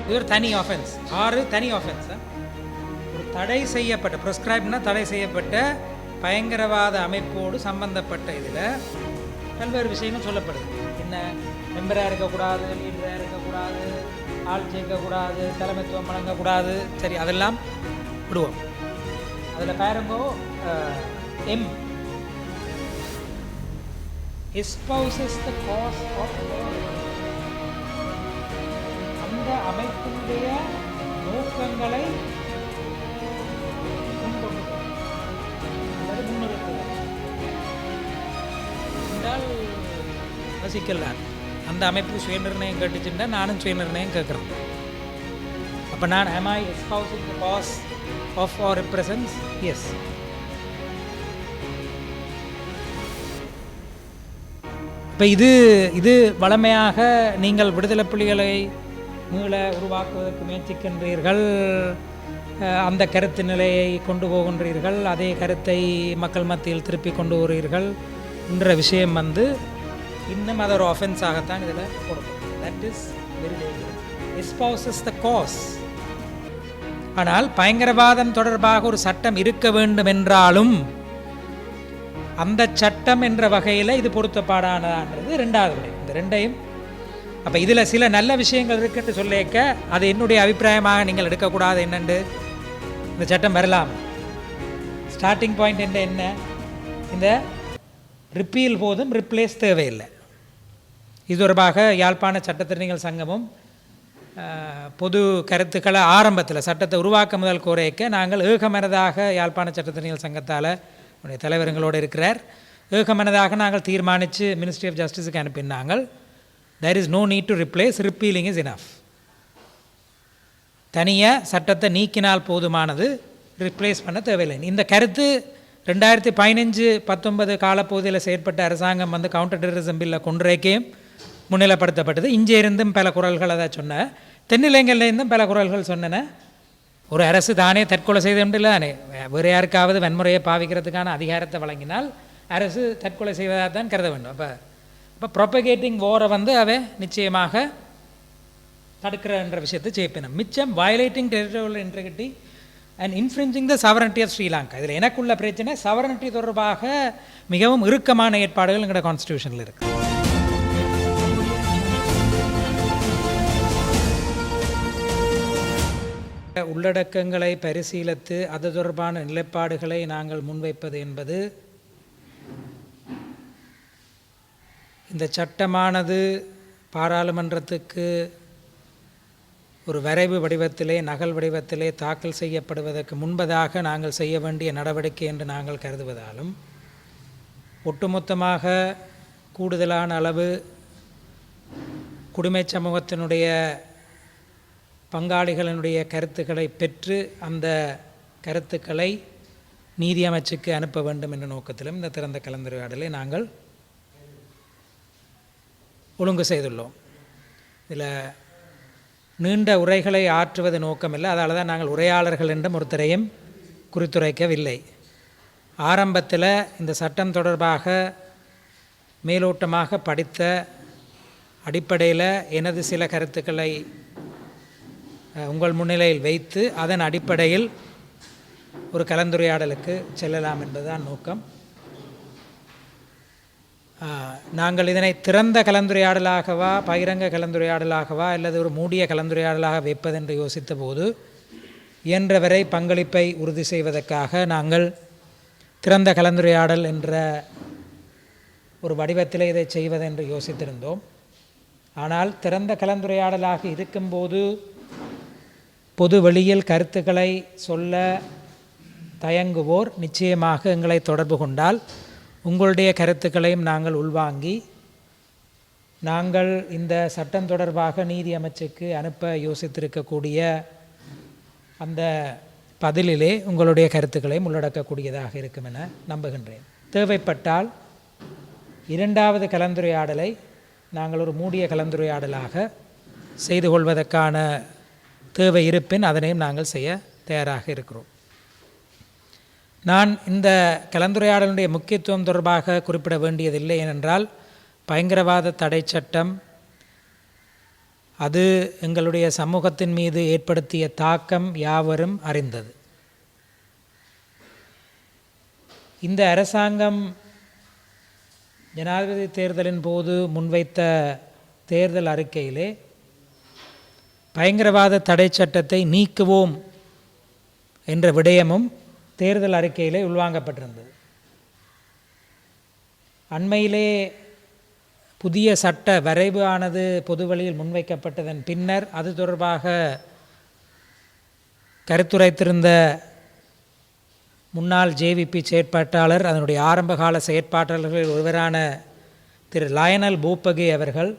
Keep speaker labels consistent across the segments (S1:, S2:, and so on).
S1: இது ஒரு தனி ஆஃபென்ஸ். 6 தனி ஆஃபென்ஸ். ஒரு தடை செய்யப்பட்ட ப்ரிஸ்கிரைப்னா தடை செய்யப்பட்ட பயங்கரவாத அமைப்போடு சம்பந்தப்பட்ட இதில் பல்வேறு விஷயங்கள் சொல்லப்படுது. என்ன, மெம்பராக இருக்கக்கூடாது, லீடராக இருக்கக்கூடாது, ஆள் சேர்க்கக்கூடாது, தலைமைத்துவம் வழங்கக்கூடாது. சரி, அதெல்லாம் விடுவோம். அதில் பாருங்கோ, M espouses the cause of அந்த அமைப்பினுடைய நோக்கங்களை வசிக்கலாம். அந்த அமைப்பு சுயநிர்ணயம் கேட்டுச்சுன்னா நானும் சுயநிர்ணயம் கேட்குறேன். அப்போ நான் am I espousing the cause of or represents? Yes. இப்போ இது வளமையாக நீங்கள் விடுதலை புலிகளை மீள உருவாக்குவதற்கு முயற்சிக்கின்றீர்கள், அந்த கருத்து நிலையை கொண்டு போகின்றீர்கள், அதே கருத்தை மக்கள் மத்தியில் திருப்பி கொண்டு வருகிறீர்கள் என்ற விஷயம் இன்னும் அது ஒரு ஆஃபென்ஸாகத்தான் இதில் கொடுக்கும். That is very dangerous. Espouses the cause. ஆனால் பயங்கரவாதம் தொடர்பாக ஒரு சட்டம் இருக்க வேண்டும் என்றாலும் அந்த சட்டம் என்ற வகையில் இது பொருத்தப்பாடானதான்றது ரெண்டாவது விடை. இந்த ரெண்டையும் அப்போ இதில் சில நல்ல விஷயங்கள் இருக்குன்னு சொல்லிக்க அது என்னுடைய அபிப்பிராயமாக நீங்கள் எடுக்கக்கூடாது. என்னென்று இந்த சட்டம் வரலாம். ஸ்டார்டிங் பாயிண்ட் என்ன, இந்த ரிப்பீல் போதும், ரிப்ளேஸ் தேவையில்லை. இது தொடர்பாக யாழ்ப்பாண சட்டத்திறனிகள் சங்கமும் பொது கருத்துக்களை ஆரம்பத்தில் சட்டத்தை உருவாக்க முதல் கோரைக்க நாங்கள் ஏகமனதாக யாழ்ப்பாண சட்டத்திறனிகள் சங்கத்தால் உடைய தலைவர்களோடு இருக்கிறார். ஏகமனதாக நாங்கள் தீர்மானித்து மினிஸ்ட்ரி ஆஃப் ஜஸ்டிஸுக்கு அனுப்பினாங்கள். There is no need to replace, repealing is enough. தனியாக சட்டத்தை நீக்கினால் போதுமானது, ரிப்ளேஸ் பண்ண தேவையில்லை. இந்த கருத்து 2015-19 காலப்பகுதியில் செயற்பட்ட அரசாங்கம் கவுண்டர் டெரரிசம் பில்லை கொன்றைக்கையும் முன்னிலைப்படுத்தப்பட்டது. இங்கே இருந்தும் பல குரல்கள் அதை சொன்ன, தென்னிலங்கையிலேருந்தும் பல குரல்கள் சொன்னன. ஒரு அரசு தானே தற்கொலை செய்துண்டில்லை தானே, வேறு யாருக்காவது வன்முறையை பாவிக்கிறதுக்கான அதிகாரத்தை வழங்கினால் அரசு தற்கொலை செய்வதாக தான் கருத வேண்டும். அப்போ ப்ரொபகேட்டிங் வாரை அவை நிச்சயமாக தடுக்கிறன்ற விஷயத்தை செய்யணும். மிச்சம் violating territorial integrity and infringing the sovereignty of Sri Lanka. இதில் எனக்குள்ள பிரச்சனை சவரனிட்டி தொடர்பாக மிகவும் இறுக்கமான ஏற்பாடுகள் எங்களோட கான்ஸ்டியூஷனில் இருக்குது. உள்ளடக்கங்களை பரிசீலித்து அது தொடர்பான நிலைப்பாடுகளை நாங்கள் முன்வைப்பது என்பது இந்த சட்டமானது பாராளுமன்றத்துக்கு ஒரு வரைவு வடிவத்திலே, நகல் வடிவத்திலே தாக்கல் செய்யப்படுவதற்கு முன்பதாக நாங்கள் செய்ய வேண்டிய நடவடிக்கை என்று நாங்கள் கருதுவதாலும், ஒட்டுமொத்தமாக கூடுதலான அளவு குடிமை சமூகத்தினுடைய பங்காளிகளினுடைய கருத்துக்களை பெற்று அந்த கருத்துக்களை நீதி அமைச்சுக்கு அனுப்ப வேண்டும் என்ற நோக்கத்திலும் இந்த திறந்த கலந்துரையாடலை நாங்கள் ஒழுங்கு செய்துள்ளோம். இதில் நீண்ட உரைகளை ஆற்றுவது நோக்கமில்லை. அதனால தான் நாங்கள் உரையாளர்கள் என்றும் ஒருத்தரையும் குறித்துரைக்கவில்லை. ஆரம்பத்தில் இந்த சட்டம் தொடர்பாக மேலோட்டமாக படித்த அடிப்படையில் எனது சில கருத்துக்களை உங்கள் முன்னிலையில் வைத்து அதன் அடிப்படையில் ஒரு கலந்துரையாடலுக்கு செல்லலாம் என்பதுதான் நோக்கம். நாங்கள் இதனை திறந்த கலந்துரையாடலாகவா, பகிரங்க கலந்துரையாடலாகவா அல்லது ஒரு மூடிய கலந்துரையாடலாக வைப்பதென்று யோசித்த போது இயன்றவரை பங்களிப்பை உறுதி செய்வதற்காக நாங்கள் திறந்த கலந்துரையாடல் என்ற ஒரு வடிவத்தில் இதை செய்வதென்று யோசித்திருந்தோம். ஆனால் திறந்த கலந்துரையாடலாக இருக்கும்போது பொது வெளியில் கருத்துக்களை சொல்ல தயங்குவோர் நிச்சயமாக எங்களை தொடர்பு கொண்டால் உங்களுடைய கருத்துக்களையும் நாங்கள் உள்வாங்கி நாங்கள் இந்த சட்டம் தொடர்பாக நீதி அமைச்சுக்கு அனுப்ப யோசித்திருக்கக்கூடிய அந்த பதிலிலே உங்களுடைய கருத்துக்களையும் உள்ளடக்கக்கூடியதாக இருக்கும் என நம்புகின்றேன். தேவைப்பட்டால் இரண்டாவது கலந்துரையாடலை நாங்கள் ஒரு மூடிய கலந்துரையாடலாக செய்து கொள்வதற்கான தேவை இருப்பின் அதனையும் நாங்கள் செய்ய தயாராக இருக்கிறோம். நான் இந்த கலந்துரையாடலுடைய முக்கியத்துவம் தொடர்பாக குறிப்பிட வேண்டியதில்லை. ஏனென்றால் பயங்கரவாத தடை சட்டம் அது எங்களுடைய சமூகத்தின் மீது ஏற்படுத்திய தாக்கம் யாவரும் அறிந்தது. இந்த அரசாங்கம் ஜனாதிபதி தேர்தலின் போது முன்வைத்த தேர்தல் அறிக்கையிலே பயங்கரவாத தடை சட்டத்தை நீக்குவோம் என்ற விடயமும் தேர்தல் அறிக்கையிலே உள்வாங்கப்பட்டிருந்தது. அண்மையிலே புதிய சட்ட வரைவு ஆனது பொதுவெளியில் முன்வைக்கப்பட்டதன் பின்னர் அது தொடர்பாக கருத்துரைத்திருந்த முன்னாள் ஜேவிபி செயற்பாட்டாளர், அதனுடைய ஆரம்பகால செயற்பாட்டாளர்களில் ஒருவரான திரு லயனல் போப்பகே அவர்கள்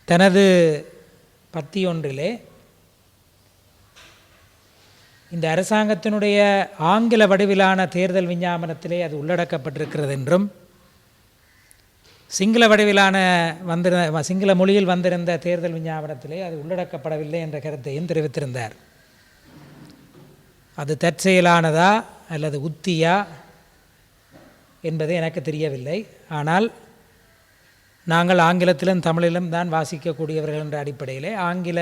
S1: தனது பத்தியொன்றிலே இந்த அரசாங்கத்தினுடைய ஆங்கில வடிவிலான தேர்தல் விஞ்ஞாபனத்திலே அது உள்ளடக்கப்பட்டிருக்கிறது என்றும், சிங்கள வடிவிலான சிங்கள மொழியில் வந்திருந்த தேர்தல் விஞ்ஞாபனத்திலே அது உள்ளடக்கப்படவில்லை என்ற கருத்தையும் தெரிவித்திருந்தார். அது தற்செயலானதா அல்லது உத்தியா என்பது எனக்கு தெரியவில்லை. ஆனால் நாங்கள் ஆங்கிலத்திலும் தமிழிலும் தான் வாசிக்கக்கூடியவர்கள் என்ற அடிப்படையிலே ஆங்கில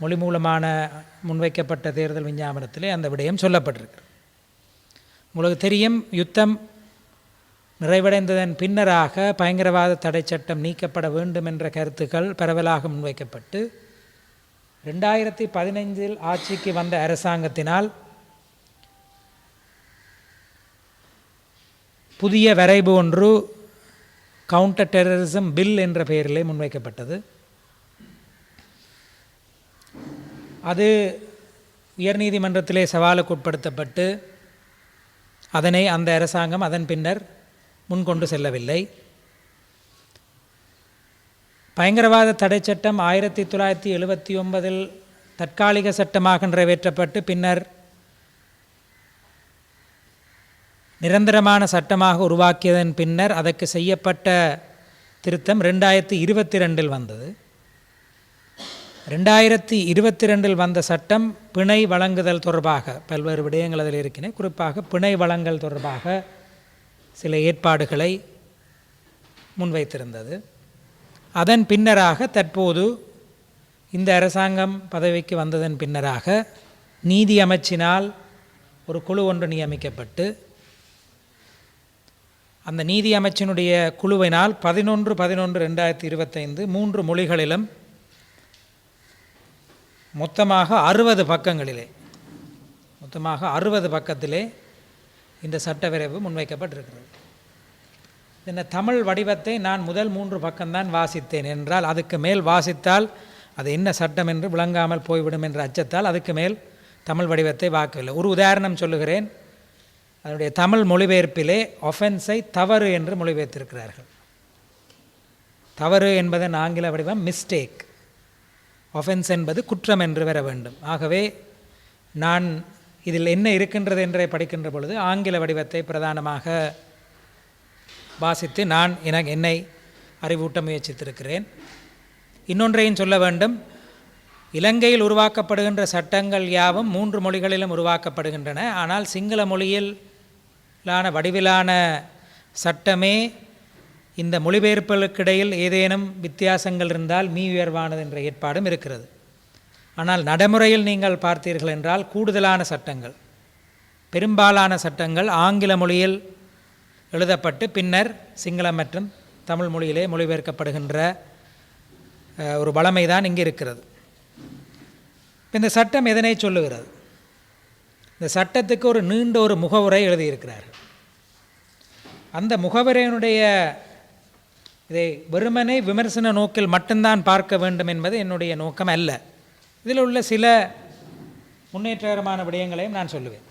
S1: மொழி மூலமான முன்வைக்கப்பட்ட தேர்தல் விஞ்ஞாபனத்திலே அந்த விடயம் சொல்லப்பட்டிருக்கு. உங்களுக்கு தெரியும், யுத்தம் நிறைவடைந்ததன் பின்னராக பயங்கரவாத தடை சட்டம் நீக்கப்பட வேண்டும் என்ற கருத்துக்கள் பரவலாக முன்வைக்கப்பட்டு 2015 ஆட்சிக்கு வந்த அரசாங்கத்தினால் புதிய வரைவு ஒன்று கவுண்டர் டெரரிசம் பில் என்ற பெயரிலே முன்வைக்கப்பட்டது. அது உயர்நீதிமன்றத்திலே சவாலுக்கு உட்படுத்தப்பட்டு அதனை அந்த அரசாங்கம் அதன் பின்னர் முன்கொண்டு செல்லவில்லை. பயங்கரவாத தடை சட்டம் 1979 தற்காலிக சட்டமாக நிறைவேற்றப்பட்டு பின்னர் நிரந்தரமான சட்டமாக உருவாக்கியதன் பின்னர் அதற்கு செய்யப்பட்ட திருத்தம் 2022 வந்தது. 2022 வந்த சட்டம் பிணை வழங்குதல் தொடர்பாக பல்வேறு விடயங்கள் அதில் இருக்கின்றன. குறிப்பாக பிணை வழங்கல் தொடர்பாக சில ஏற்பாடுகளை முன்வைத்திருந்தது. அதன் பின்னராக தற்போது இந்த அரசாங்கம் பதவிக்கு வந்ததன் பின்னராக நீதி அமைச்சினால் ஒரு குழு ஒன்று நியமிக்கப்பட்டு அந்த நீதி அமைச்சினுடைய குழுவினால் 11/11/2025 3 மொழிகளிலும் மொத்தமாக 60 பக்கத்திலே இந்த சட்ட வரைவு முன்வைக்கப்பட்டிருக்கிறது. இந்த தமிழ் வடிவத்தை நான் முதல் 3 பக்கம்தான் வாசித்தேன். என்றால் அதுக்கு மேல் வாசித்தால் அது என்ன சட்டம் என்று விளங்காமல் போய்விடும் என்ற அச்சத்தால் அதுக்கு மேல் தமிழ் வடிவத்தை வாக்கவில்லை. ஒரு உதாரணம் சொல்லுகிறேன். அதனுடைய தமிழ் மொழிபெயர்ப்பிலே ஒஃபென்ஸை தவறு என்று மொழிபெயர்த்திருக்கிறார்கள். தவறு என்பதன் ஆங்கில வடிவம் மிஸ்டேக், ஒஃபென்ஸ் என்பது குற்றம் என்று வர வேண்டும். ஆகவே நான் இதில் என்ன இருக்கின்றது என்றே படிக்கின்ற பொழுது ஆங்கில வடிவத்தை பிரதானமாக வாசித்து நான் என்னை அறிவூட்ட முயற்சித்திருக்கிறேன். இன்னொன்றையும் சொல்ல வேண்டும். இலங்கையில் உருவாக்கப்படுகின்ற சட்டங்கள் யாவும் 3 மொழிகளிலும் உருவாக்கப்படுகின்றன. ஆனால் சிங்கள மொழியிலான வடிவிலான சட்டமே இந்த மொழிபெயர்ப்புகளுக்கிடையில் ஏதேனும் வித்தியாசங்கள் இருந்தால் உயர்வானது என்ற ஏற்பாடும் இருக்கிறது. ஆனால் நடைமுறையில் நீங்கள் பார்த்தீர்கள் என்றால் கூடுதலான சட்டங்கள், பெரும்பாலான சட்டங்கள் ஆங்கில மொழியில் எழுதப்பட்டு பின்னர் சிங்களம் மற்றும் தமிழ் மொழியிலே மொழிபெயர்க்கப்படுகின்ற ஒரு வளமை தான் இங்கே இருக்கிறது. இந்த சட்டம் எதனை சொல்லுகிறது? இந்த சட்டத்துக்கு ஒரு நீண்ட ஒரு முகவுரை எழுதியிருக்கிறார்கள். அந்த முகவுரையினுடைய இதை வெறுமனே விமர்சன நோக்கில் மட்டும்தான் பார்க்க வேண்டும் என்பது என்னுடைய நோக்கம் அல்ல. இதில் உள்ள சில முன்னேற்றகரமான விடயங்களையும் நான் சொல்லுவேன்.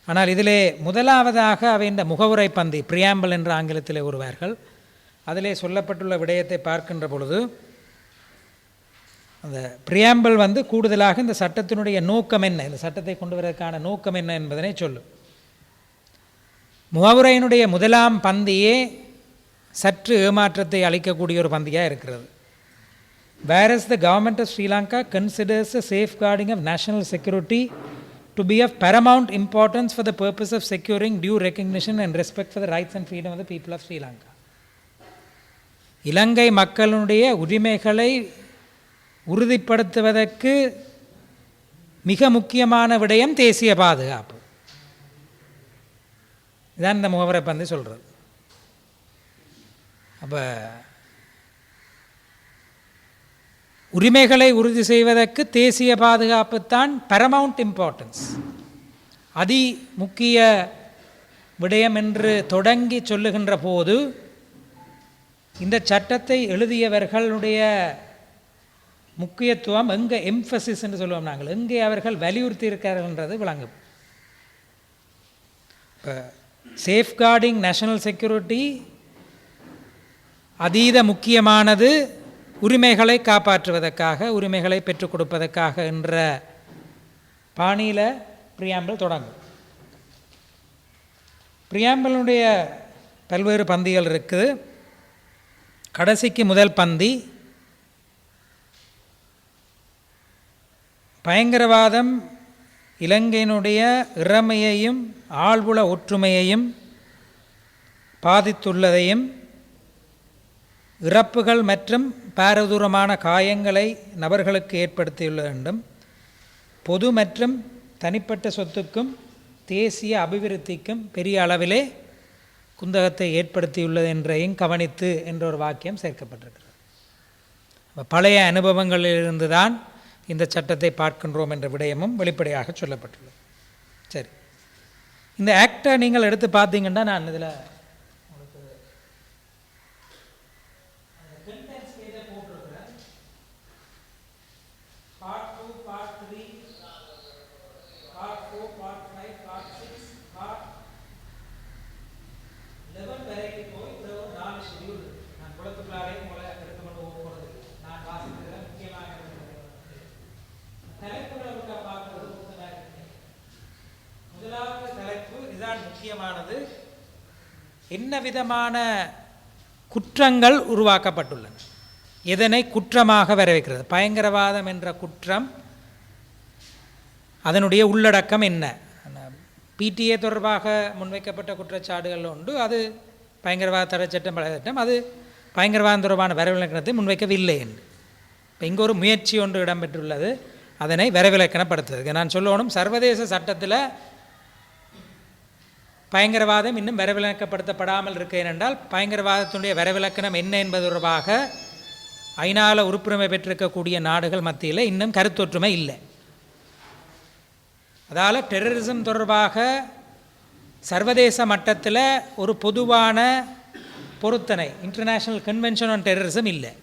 S1: ஆனால் இதிலே முதலாவதாக அவை இந்த முகவுரை பந்தி பிரியாம்பிள் என்று ஆங்கிலத்திலே கூறுவார்கள். அதிலே சொல்லப்பட்டுள்ள விடயத்தை பார்க்கின்ற பொழுது அந்த பிரியாம்பிள் கூடுதலாக இந்த சட்டத்தினுடைய நோக்கம் என்ன, இந்த சட்டத்தை கொண்டு வருவதற்கான நோக்கம் என்ன என்பதனை சொல்லும். முகவுரையினுடைய முதலாம் பந்தியே சற்று ஏமாற்றத்தை அளிக்கக்கூடிய ஒரு பந்தியாக இருக்கிறது. Whereas the government of Sri Lanka considers the safeguarding of national security to be of paramount importance for the purpose of securing due recognition and respect for the rights and freedom of the people of Sri Lanka. இலங்கை மக்களுடைய உரிமைகளை உறுதிப்படுத்துவதற்கு மிக முக்கியமான விடயம் தேசிய பாதுகாப்பு. இதான் இந்த முகவரை பற்றி சொல்கிறது. அப்போ உரிமைகளை உறுதி செய்வதற்கு தேசிய பாதுகாப்பு தான் பரமவுண்ட் இம்பார்ட்டன்ஸ், அதி முக்கிய விடயம் என்று தொடங்கி சொல்லுகின்ற போது இந்த சட்டத்தை எழுதியவர்களுடைய முக்கியத்துவம் எங்கே எம்ஃபசிஸ் என்று சொல்லுவோம் நாங்கள், எங்கே அவர்கள் வலியுறுத்தி இருக்கிறார்கள்ன்றது விளங்கும். இப்போ சேஃப்கார்டிங் நேஷனல் செக்யூரிட்டி அதீத முக்கியமானது, உரிமைகளை காப்பாற்றுவதற்காக, உரிமைகளை பெற்றுக் கொடுப்பதற்காக என்ற பாணியில் பிரியாம்பிள் தொடங்கும். பிரியாம்பிளுடைய பல்வேறு பந்திகள் இருக்குது. கடைசிக்கு முதல் பந்தி பயங்கரவாதம் இலங்கையினுடைய இறமையையும் ஆழ்வுள ஒற்றுமையையும் பாதித்துள்ளதையும் இறப்புகள் மற்றும் பாரதூரமான காயங்களை நபர்களுக்கு ஏற்படுத்தியுள்ள வேண்டும், பொது மற்றும் தனிப்பட்ட சொத்துக்கும் தேசிய அபிவிருத்திக்கும் பெரிய அளவிலே குந்தகத்தை ஏற்படுத்தியுள்ளது என்றையும் கவனித்து என்ற ஒரு வாக்கியம் சேர்க்கப்பட்டிருக்கிறது. பழைய அனுபவங்களிலிருந்து தான் இந்த சட்டத்தை பார்க்கின்றோம் என்ற விடயமும் வெளிப்படையாக சொல்லப்பட்டுள்ளது. சரி, இந்த ஆக்டை நீங்கள் எடுத்து பார்த்தீங்கன்னா நான் இதில் முக்கியமானது என்ன விதமான குற்றங்கள் உருவாக்கப்பட்டுள்ளன, எதனை குற்றமாக வரவேற்கிறது, பயங்கரவாதம் என்ற குற்றம் அதனுடைய உள்ளடக்கம் என்ன. பிடிஏ தொடர்பாக முன்வைக்கப்பட்ட குற்றச்சாட்டுகள் உண்டு, அது பயங்கரவாத தடை சட்டம் பல சட்டம், அது பயங்கரவாதம் தொடர்பான வரவிலக்கணத்தை முன்வைக்கவில்லை என்று. இப்போ இங்கே ஒரு முயற்சி ஒன்று இடம்பெற்றுள்ளது, அதனை வரவிலக்கணப்படுத்துவதற்கு. நான் சொல்லணும், சர்வதேச சட்டத்தில் பயங்கரவாதம் இன்னும் வரவிலக்கப்படுத்தப்படாமல் இருக்க, ஏனென்றால் பயங்கரவாதத்தினுடைய வரவிலக்கணம் என்ன என்பது தொடர்பாக ஐநால உறுப்புரிமை பெற்றிருக்கக்கூடிய நாடுகள் மத்தியில் இன்னும் கருத்தொற்றுமை இல்லை. அதால் டெரரிசம் தொடர்பாக சர்வதேச மட்டத்தில் ஒரு பொதுவான பொருத்தனை, இன்டர்நேஷ்னல் கன்வென்ஷன் ஆன் டெரரிசம் இல்லை.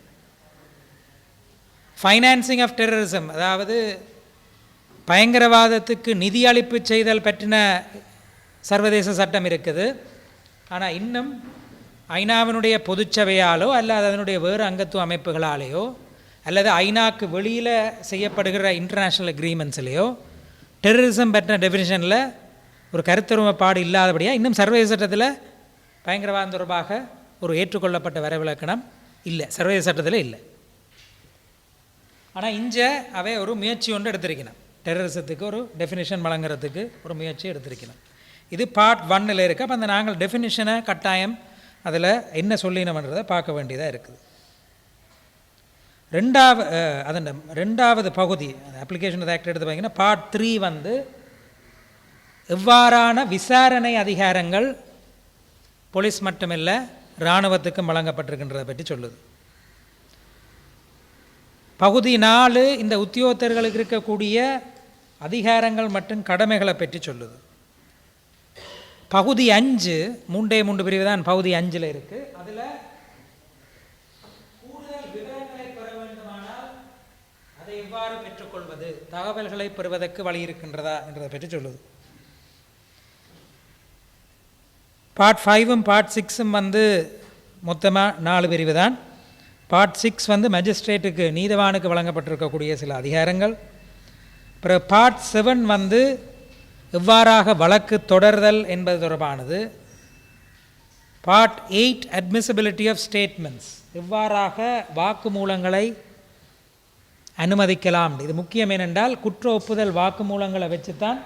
S1: ஃபைனான்சிங் ஆஃப் டெரரிசம், அதாவது பயங்கரவாதத்துக்கு நிதியளிப்பு செய்தல் பற்றின சர்வதேச சட்டம் இருக்குது. ஆனால் இன்னும் ஐநாவினுடைய பொதுச்சபையாலோ அல்லது அதனுடைய வேறு அங்கத்துவ அமைப்புகளாலேயோ அல்லது ஐநாக்கு வெளியில் செய்யப்படுகிற இன்டர்நேஷ்னல் அக்ரிமெண்ட்ஸ்லேயோ டெரரிசம் பற்றின டெஃபினிஷனில் ஒரு கருத்துரிமைப்பாடு இல்லாதபடியாக இன்னும் சர்வதேச சட்டத்தில் பயங்கரவாதம் தொடர்பாக ஒரு ஏற்றுக்கொள்ளப்பட்ட வரவிலக்கணம் இல்லை, சர்வதேச சட்டத்தில் இல்லை. ஆனால் இங்கே அவை ஒரு முயற்சி ஒன்று எடுத்திருக்கணும், டெரரிசத்துக்கு ஒரு டெஃபினிஷன் வழங்குறதுக்கு ஒரு முயற்சி எடுத்திருக்கணும். இது பார்ட் 1 இருக்குது. அப்போ அந்த நாங்கள் டெஃபினிஷனை கட்டாயம் அதில் என்ன சொல்லினோம்ன்றதை பார்க்க வேண்டியதாக இருக்குது. ரெண்டாவது பகுதி அப்ளிகேஷன் ஆக்ட் எடுத்து பார்த்தீங்கன்னா பார்ட் 3 எவ்வாறான விசாரணை அதிகாரங்கள் போலீஸ் மட்டுமில்லை இராணுவத்துக்கும் வழங்கப்பட்டிருக்கின்றதை பற்றி சொல்லுது. பகுதி 4 இந்த உத்தியோகத்தர்களுக்கு இருக்கக்கூடிய அதிகாரங்கள் மற்றும் கடமைகளை பற்றி சொல்லுது. பகுதி 5 3 பிரிவு தான் பகுதி 5 இருக்குது. அதில் கூடுதல் விவரங்களை பெற வேண்டுமானால் அதை எவ்வாறு பெற்றுக்கொள்வது, தகவல்களை பெறுவதற்கு வழி இருக்கின்றதா என்றதை பற்றி சொல்லுது. பார்ட் 5 பார்ட் 6 மொத்தமாக 4 பிரிவு தான். பார்ட் 6 மேஜிஸ்ட்ரேட்டுக்கு நீதவானுக்கு வழங்கப்பட்டிருக்கக்கூடிய சில அதிகாரங்கள். பிறகு பார்ட் 7 எவ்வாறாக வழக்கு தொடர்தல் என்பது தொடர்பானது. பார்ட் 8 அட்மிசிபிலிட்டி ஆஃப் ஸ்டேட்மெண்ட்ஸ், எவ்வாறாக வாக்குமூலங்களை அனுமதிக்கலாம். இது முக்கியம், ஏனென்றால் குற்ற ஒப்புதல் வாக்குமூலங்களை வச்சு தான்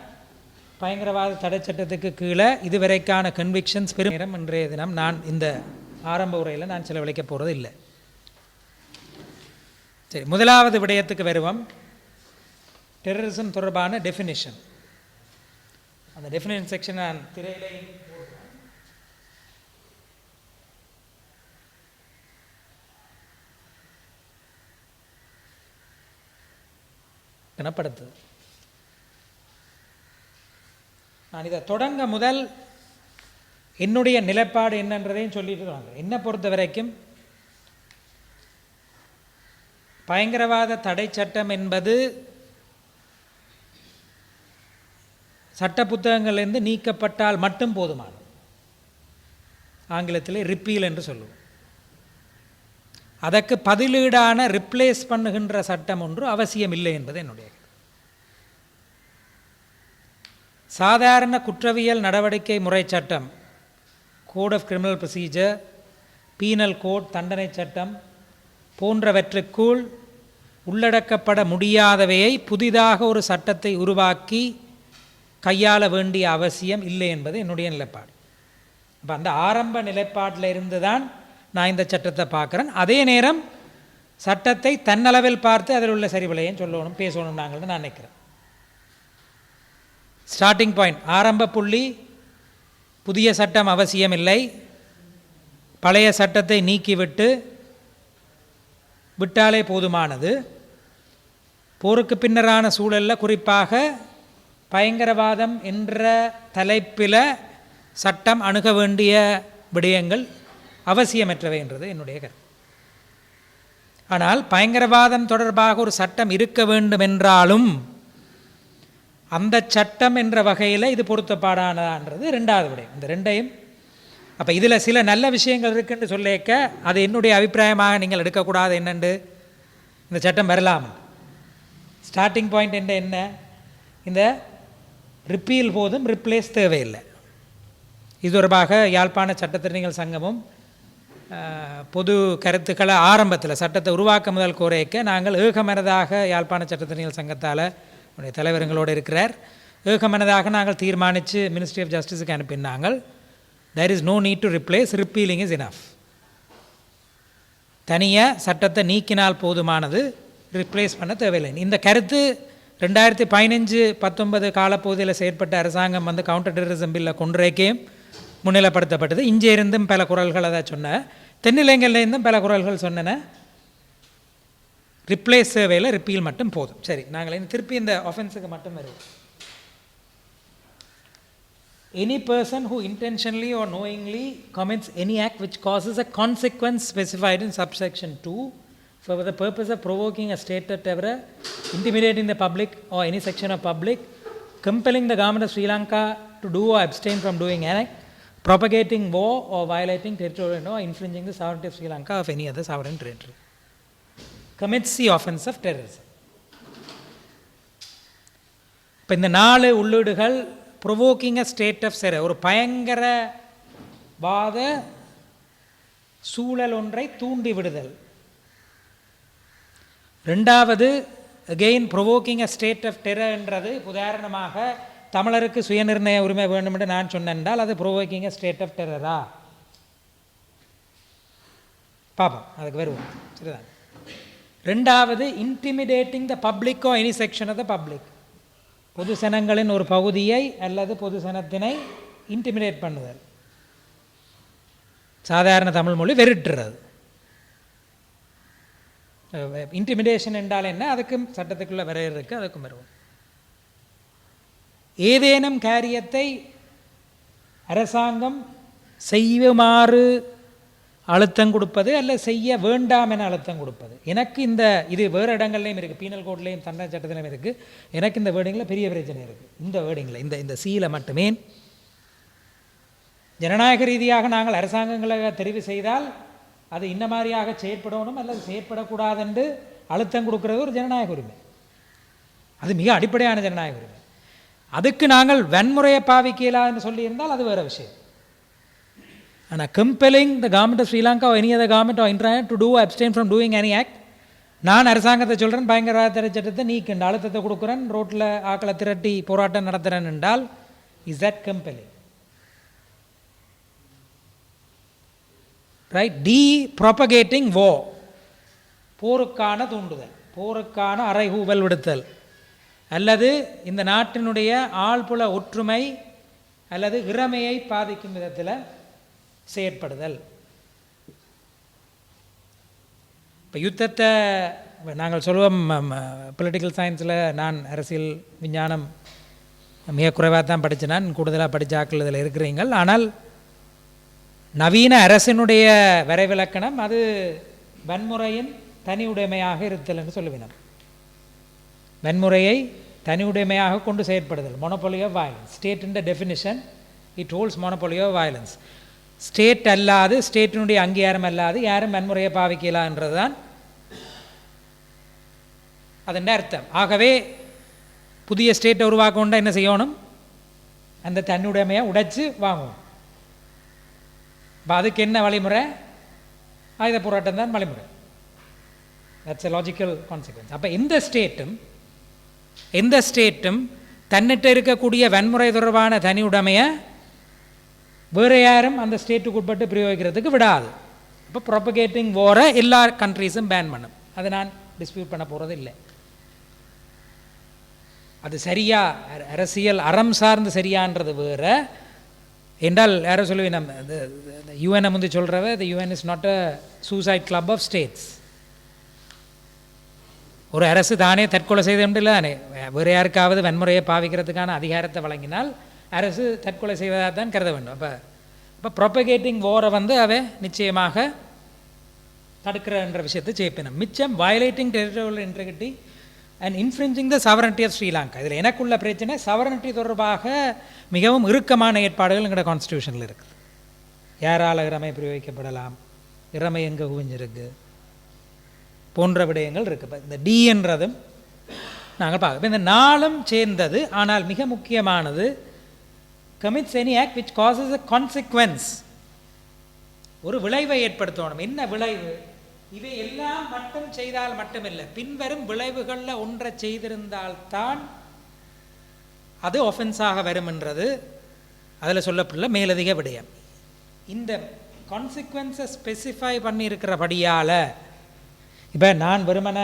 S1: பயங்கரவாத தடை சட்டத்துக்கு கீழே இதுவரைக்கான கன்விக்ஷன்ஸ் பெரும் நேரம் இன்றைய தினம் நான் இந்த ஆரம்ப உரையில் நான் செலவழிக்க போகிறது இல்லை. சரி, முதலாவது விடயத்துக்கு வருவோம். டெரரிசம் தொடர்பான டெஃபினிஷன். அந்த டெஃபினிஷன் செக்ஷன் நான் திரையிலையும் கனப்படுத்துது. நான் இதை தொடங்க முதல் என்னுடைய நிலைப்பாடு என்னன்றதையும் சொல்லிட்டு வாங்க. என்னை பொறுத்த வரைக்கும் பயங்கரவாத தடை சட்டம் என்பது சட்ட புத்தகங்களிலிருந்து நீக்கப்பட்டால் மட்டும் போதுமானது. ஆங்கிலத்தில் ரிப்பீல் என்று சொல்லுவோம். அதற்கு பதிலீடான ரிப்ளேஸ் பண்ணுகின்ற சட்டம் ஒன்று அவசியம் இல்லை என்பது என்னுடைய. சாதாரண குற்றவியல் நடவடிக்கை முறை சட்டம், Code of Criminal Procedure, Penal Code தண்டனை சட்டம் போன்றவற்றுக்குள் உள்ளடக்கப்பட முடியாதவையை புதிதாக ஒரு சட்டத்தை உருவாக்கி கையாள வேண்டிய அவசியம் இல்லை என்பது என்னுடைய நிலைப்பாடு. அப்போ அந்த ஆரம்ப நிலைப்பாட்டில் இருந்து தான் நான் இந்த சட்டத்தை பார்க்குறேன். அதே நேரம் சட்டத்தை தன்னளவில் பார்த்து அதில் உள்ள சரிவிலையும் சொல்லணும், பேசணும் நாங்கள் நான் நினைக்கிறேன். ஸ்டார்டிங் பாயிண்ட், ஆரம்ப புள்ளி, புதிய சட்டம் அவசியமில்லை, பழைய சட்டத்தை நீக்கிவிட்டு விட்டாலே போதுமானது. போருக்கு பின்னரான சூழலில் குறிப்பாக பயங்கரவாதம் என்ற தலைப்பில் சட்டம் அணுக வேண்டிய விடயங்கள் அவசியமற்றவை என்றது என்னுடைய கருத்து. ஆனால் பயங்கரவாதம் தொடர்பாக ஒரு சட்டம் இருக்க வேண்டும் என்றாலும் அந்த சட்டம் என்ற வகையில் இது பொருத்தப்பாடானதான்றது ரெண்டாவது விடயம். இந்த ரெண்டையும் அப்போ இதில் சில நல்ல விஷயங்கள் இருக்குன்னு சொல்லிக்க அது என்னுடைய அபிப்பிராயமாக நீங்கள் எடுக்கக்கூடாது. என்னண்டு இந்த சட்டம் வரலாம். ஸ்டார்டிங் பாயிண்ட் என்ன, இந்த ரிப்பீல் போதும், ரிப்ளேஸ் தேவையில்லை. இது தொடர்பாக யாழ்ப்பாண சட்டத்திறனிகள் சங்கமும் பொது கருத்துக்களை ஆரம்பத்தில் சட்டத்தை உருவாக்க முதல் கோரைக்க நாங்கள் ஏகமனதாக யாழ்ப்பாண சட்டத்திறனிகள் சங்கத்தால் உடைய தலைவர்களோடு இருக்கிறார், ஏகமனதாக நாங்கள் தீர்மானித்து மினிஸ்ட்ரி ஆஃப் ஜஸ்டிஸுக்கு அனுப்பினாங்க. There is no need to replace, repealing is enough. தனியாக சட்டத்தை நீக்கினால் போதுமானது, ரிப்ளேஸ் பண்ண தேவையில்லை. இந்த கருத்து 2015-19 காலப்பகுதியில் செயற்பட்ட அரசாங்கம் கவுண்டர் டெரரிசம் பில்லை கொன்றைக்கையும் முன்னிலைப்படுத்தப்பட்டது. இங்கே இருந்தும் பல குரல்கள் அதை சொன்ன, தென்னிலங்கையிலேருந்தும் பல குரல்கள் சொன்னன ரிப்ளேஸ் தேவையில், ரிப்பீல் மட்டும் போதும். சரி, நாங்கள் திருப்பி இந்த ஆஃபென்ஸுக்கு மட்டும் வருவோம். Any person who intentionally or knowingly commits any act which causes a consequence specified in subsection 2 for the purpose of provoking a state of terror, intimidating the public or any section of public, compelling the government of Sri Lanka to do or abstain from doing an act, propagating war or violating territorial or infringing the sovereignty of Sri Lanka of any other sovereign territory, commits the offense of terrorism. இப்போ இந்த 4 உள்ளீடுகள் provoking a state of terror, ஒரு பயங்கரவாத சூழல் ஒன்றை தூண்டி விடுதல். ரெண்டாவது again provoking a state of terror என்றது உதாரணமாக தமிழருக்கு சுயநிர்ணய உரிமை வேண்டும் என்று நான் சொன்னேன்றால் அது ப்ரொவோக்கிங் அ ஸ்டேட் ஆஃப் டெரரா பாப்போம், அதுக்கு வருவோம். சரிதான். ரெண்டாவது intimidating the public or any section of the public, பொது சனங்களின் ஒரு பகுதியை அல்லது பொது சனத்தினை இன்டிமிடேட் பண்ணுதல், சாதாரண தமிழ் மொழி வெறுட்டுறது. இன்டிமிடேஷன் என்றால் என்ன, அதுக்கும் சட்டத்துக்குள்ளே வரையறை இருக்குது, அதுக்கும் வருவோம். ஏதேனும் காரியத்தை அரசாங்கம் செய்யுமாறு அழுத்தம் கொடுப்பது அல்ல செய்ய வேண்டாம் என அழுத்தம் கொடுப்பது. எனக்கு இது வேறு இடங்கள்லையும் இருக்குது, பீனல் கோட்லேயும் தண்டனை சட்டத்திலையும் இருக்குது. எனக்கு இந்த வேர்டிங்கில் பெரிய பிரச்சனை இருக்குது. இந்த வேர்டிங்கில் இந்த சீலை மட்டுமே ஜனநாயக ரீதியாக நாங்கள் அரசாங்கங்களை தெரிவு செய்தால் அது இன்ன மாதிரியாக செயற்படணும் அல்லது செயற்படக்கூடாது என்று அழுத்தம் கொடுக்கறது ஒரு ஜனநாயக உரிமை. அது மிக அடிப்படையான ஜனநாயக உரிமை. அதுக்கு நாங்கள் வன்முறையை பாவிக்கலான்னு சொல்லியிருந்தால் அது வேறு விஷயம். ஆனால் compelling the government of Sri Lanka or any other government or internet to do or abstain from doing any act, நான் அரசாங்கத்தை சொல்கிறேன் பயங்கரவாத தடை சட்டத்தை நீக்கின்ற அழுத்தத்தை கொடுக்குறேன், ரோட்டில் ஆக்களை திரட்டி போராட்டம் நடத்துகிறேன் என்றால் is that compelling? Right? Propagating war, போருக்கான தூண்டுதல், போருக்கான அறைகூவல் விடுத்தல், அல்லது இந்த நாட்டினுடைய ஆள்புல ஒற்றுமை அல்லது இறமையை பாதிக்கும் விதத்தில் செயற்படுதல். இப்போ யுத்தத்தை நாங்கள் சொல்லுவோம், பொலிட்டிக்கல் சயின்ஸில் நான் அரசியல் விஞ்ஞானம் மிக குறைவாக தான் படித்தேன், நான் கூடுதலாக படித்த ஆக்கள் இதில் இருக்கிறீங்கள். ஆனால் நவீன அரசினுடைய வரைவிலக்கணம் அது வன்முறையின் தனி உடைமையாக இருத்தல் என்று சொல்லுவினோம். வன்முறையை தனி உடைமையாக கொண்டு செயற்படுதல், மொனோபொலி ஆஃப் வயலன்ஸ். ஸ்டேட்டின் definition it holds monopoly of violence. State அல்லாது, ஸ்டேட்டினுடைய அங்கீகாரம் அல்லாது யாரும் வன்முறையை பாவிக்கலான்றது தான் அதன் அர்த்தம். ஆகவே புதிய ஸ்டேட்டை உருவாக்கொண்டா என்ன செய்யணும்? அந்த தன்னுடைமையை உடைச்சு வாங்கணும். இப்போ அதுக்கு என்ன வழிமுறை? ஆயுத போராட்டம் தான் வழிமுறை. That's a logical consequence. அப்போ எந்த ஸ்டேட்டும் தன்னிட்ட இருக்கக்கூடிய வன்முறை தொடர்பான தனி உடைமையை வேறு யாரும் அந்த ஸ்டேட்டுக்கு உட்பட்டு பிரயோகிக்கிறதுக்கு விடாது. இப்போ ப்ரொபகேட்டிங் வாரை எல்லா கண்ட்ரீஸும் பேன் பண்ணும். அதை நான் டிஸ்பியூட் பண்ண போகிறது இல்லை. அது சரியா, அரசியல் அறம் சார்ந்து சரியான்றது வேறு. என்றால் யாரோ சொல்லுவேன், நம்ம யூஎனை முந்தி சொல்கிறவ, the UN is not a suicide club of states. ஒரு அரசு தானே தற்கொலை செய்து இல்லை தானே, வேறு யாருக்காவது வன்முறையை பாவிக்கிறதுக்கான அதிகாரத்தை வழங்கினால் அரசு தற்கொலை செய்வதாக தான் கருத வேண்டும். அப்போ ப்ரொபகேட்டிங் வாரை அவ நிச்சயமாக தடுக்கிறன்ற விஷயத்தை செய்யணும். மிச்சம் violating territorial integrity and infringing the sovereignty of Sri Lanka. இதில் எனக்குள்ள பிரச்சனை சவரனிட்டி தொடர்பாக மிகவும் இறுக்கமான ஏற்பாடுகள் எங்களோட கான்ஸ்டியூஷனில் இருக்குது. யாரால் இறமை பிரயோகிக்கப்படலாம், இறமை எங்கே குவிஞ்சிருக்கு போன்ற விடயங்கள் இருக்குது. இந்த டி என்றதும் நாங்கள் பார்க்க. இந்த நாளும் சேர்ந்தது. ஆனால் மிக முக்கியமானது, commits any act which causes a consequence. ஒரு விளைவை ஏற்படுத்தணும். என்ன விளைவு? இவை எல்லாம் மட்டும் செய்தால் மட்டுமில்லை, பின்வரும் விளைவுகளில் ஒன்றை செய்திருந்தால்தான் அது ஒஃபென்ஸாக வரும் என்றது அதில் சொல்லப்பட்டுள்ள மேலதிக விடயம். இந்த கான்சிக்வன்ஸை ஸ்பெசிஃபை பண்ணியிருக்கிறபடியால், இப்போ நான் வெறுமன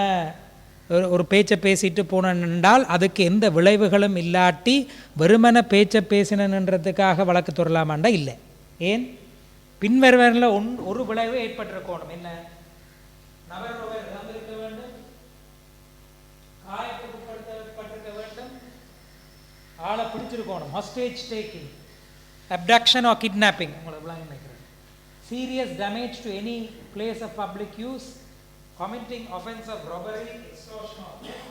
S1: ஒரு பேச்சை பேசிட்டு போனேன்னால் அதுக்கு எந்த விளைவுகளும் இல்லாட்டி வெறுமன பேச்சை பேசினன்றதுக்காக வழக்கு தொடரலாமாண்டா இல்லை. ஏன்? பின்வருவரில் ஒரு விளைவு ஏற்பட்டிருக்கணும். என்ன? நபர் ஒருவர் இறந்திருக்க வேண்டும், காயப்படுத்தப்பட்டிருக்க வேண்டும், ஆளை பிடிச்சிருக்கணும், hostage taking, abduction or kidnapping, உங்களுக்கு நினைக்கிறேன், serious damage to any place of public use, committing offense of robbery, extortion or theft,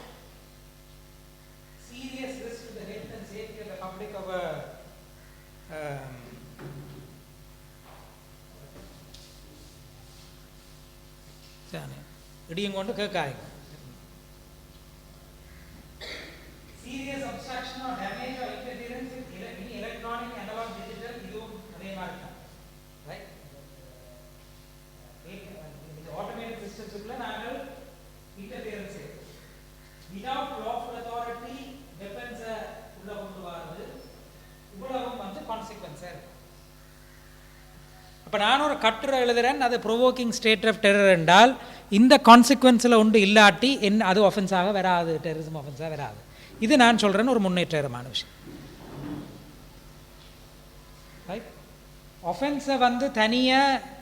S1: serious risk to the health and safety of the public of a இடியும் கொண்டு கேட்காய், serious obstruction or damage or interference in any electronic, analog, digital, இதுவும் அதே மாதிரி தான். Right? automated systems உள்ள நாங்கள் interference without lawful authority weapons உள்ள கொண்டு வரது இவ்வளவும் கான்சிக்வன்ஸாக இருக்கும். அப்போ நான் ஒரு கட்டுரை எழுதுகிறேன், அது ப்ரொவோக்கிங் ஸ்டேட் ஆஃப் டெரர் என்றால் இந்த கான்சிக்வன்ஸில் ஒன்று இல்லாட்டி என்ன அது ஒஃபென்ஸாக வராது, டெரரிசம் ஒஃபென்ஸாக வராது. இது நான் சொல்கிறேன்னு ஒரு முன்னேற்றமான விஷயம். ரைட்? ஒஃபென்ஸை தனியாக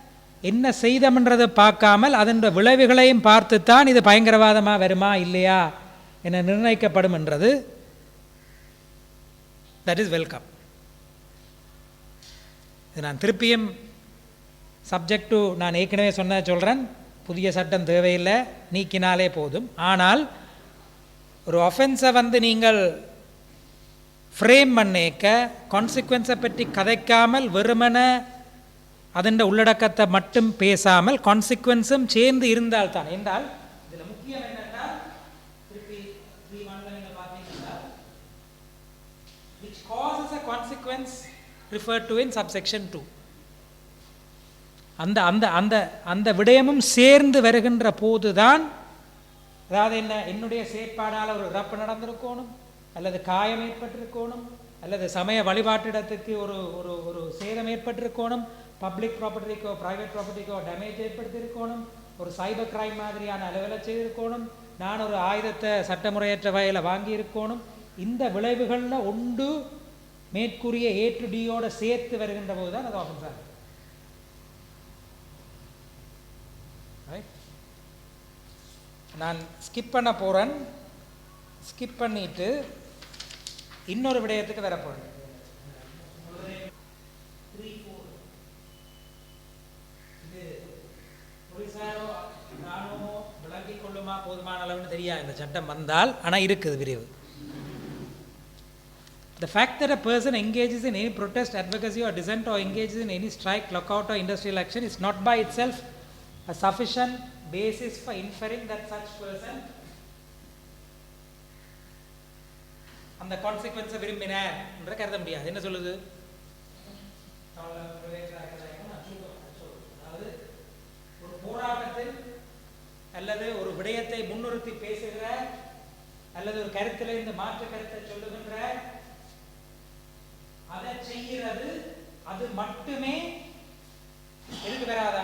S1: என்ன செய்தம்ன்றதை பார்க்காமல் அதன் விளைவுகளையும் பார்த்துத்தான் இது பயங்கரவாதமாக வருமா இல்லையா என நிர்ணயிக்கப்படும் என்றது தட் இஸ் வெல்கம். இது நான் திருப்பியும் சப்ஜெக்ட் டு நான் ஏற்கனவே சொல்கிறேன், புதிய சட்டம் தேவையில்லை, நீக்கினாலே போதும். ஆனால் ஒரு ஒஃபென்ஸை நீங்கள் ஃப்ரேம் பண்ணிக்க கான்சிக்வன்ஸை பற்றி கதைக்காமல் வெறுமன அதன் உள்ளடக்கத்தை மட்டும் பேசாமல் கான்சிக்வன்ஸும் சேர்ந்து இருந்தால் தான். என்றால் இதில் முக்கியம் என்னன்னா, திருப்பி 3:1 நீங்கள் பார்த்தீங்கன்னா which causes a consequence referred to in subsection 2. அந்த அந்த அந்த அந்த விடயமும் சேர்ந்து வருகின்ற போதுதான், அதாவது என்ன, என்னுடைய செயற்பாடால் ஒரு இறப்பு நடந்திருக்கணும், அல்லது காயம் ஏற்பட்டிருக்கணும், அல்லது சமய வழிபாட்டிடத்துக்கு ஒரு ஒரு ஒரு சேதம் ஏற்பட்டிருக்கணும், பப்ளிக் ப்ராப்பர்ட்டிக்கோ ப்ரைவேட் ப்ராப்பர்ட்டிக்கோ டேமேஜ் ஏற்படுத்தியிருக்கணும், ஒரு சைபர் கிரைம் மாதிரியான அளவில் செய்திருக்கணும், நான் ஒரு ஆயுதத்தை சட்டமுறையற்ற வகையில் வாங்கியிருக்கணும். இந்த விளைவுகளில் ஒன்று மேற்கூறிய A to Dயோட சேர்த்து வருகின்ற போது தான் அது ஆஃபன்ஸ் ஆகும். நான் ஸ்கிப் பண்ண போகிறேன். ஸ்கிப் பண்ணிட்டு இன்னொரு விடயத்துக்கு வர போகிறேன். விளங்கிக் கொள்ளுமா போதுமான அளவுன்னு தெரியாது இந்த சட்டம் வந்தால், ஆனால் இருக்குது விரிவு. The fact that a person engages in any protest, advocacy or dissent or engages in any strike, lockout or industrial action is not by itself a sufficient basis for inferring that such person அந்த கான்சிக்வன்ஸை விரும்பினார் என்ற கருத முடியாது. என்ன சொல்லுது? அதாவது ஒரு போராட்டத்தில் அல்லது ஒரு விடயத்தை முன்னிறுத்தி பேசுகிற அல்லது ஒரு கருத்தில் இந்த மாற்று கருத்தை சொல்லுகின்ற அதை செய்கிறது, அது மட்டுமே எதுக்கு வராதா?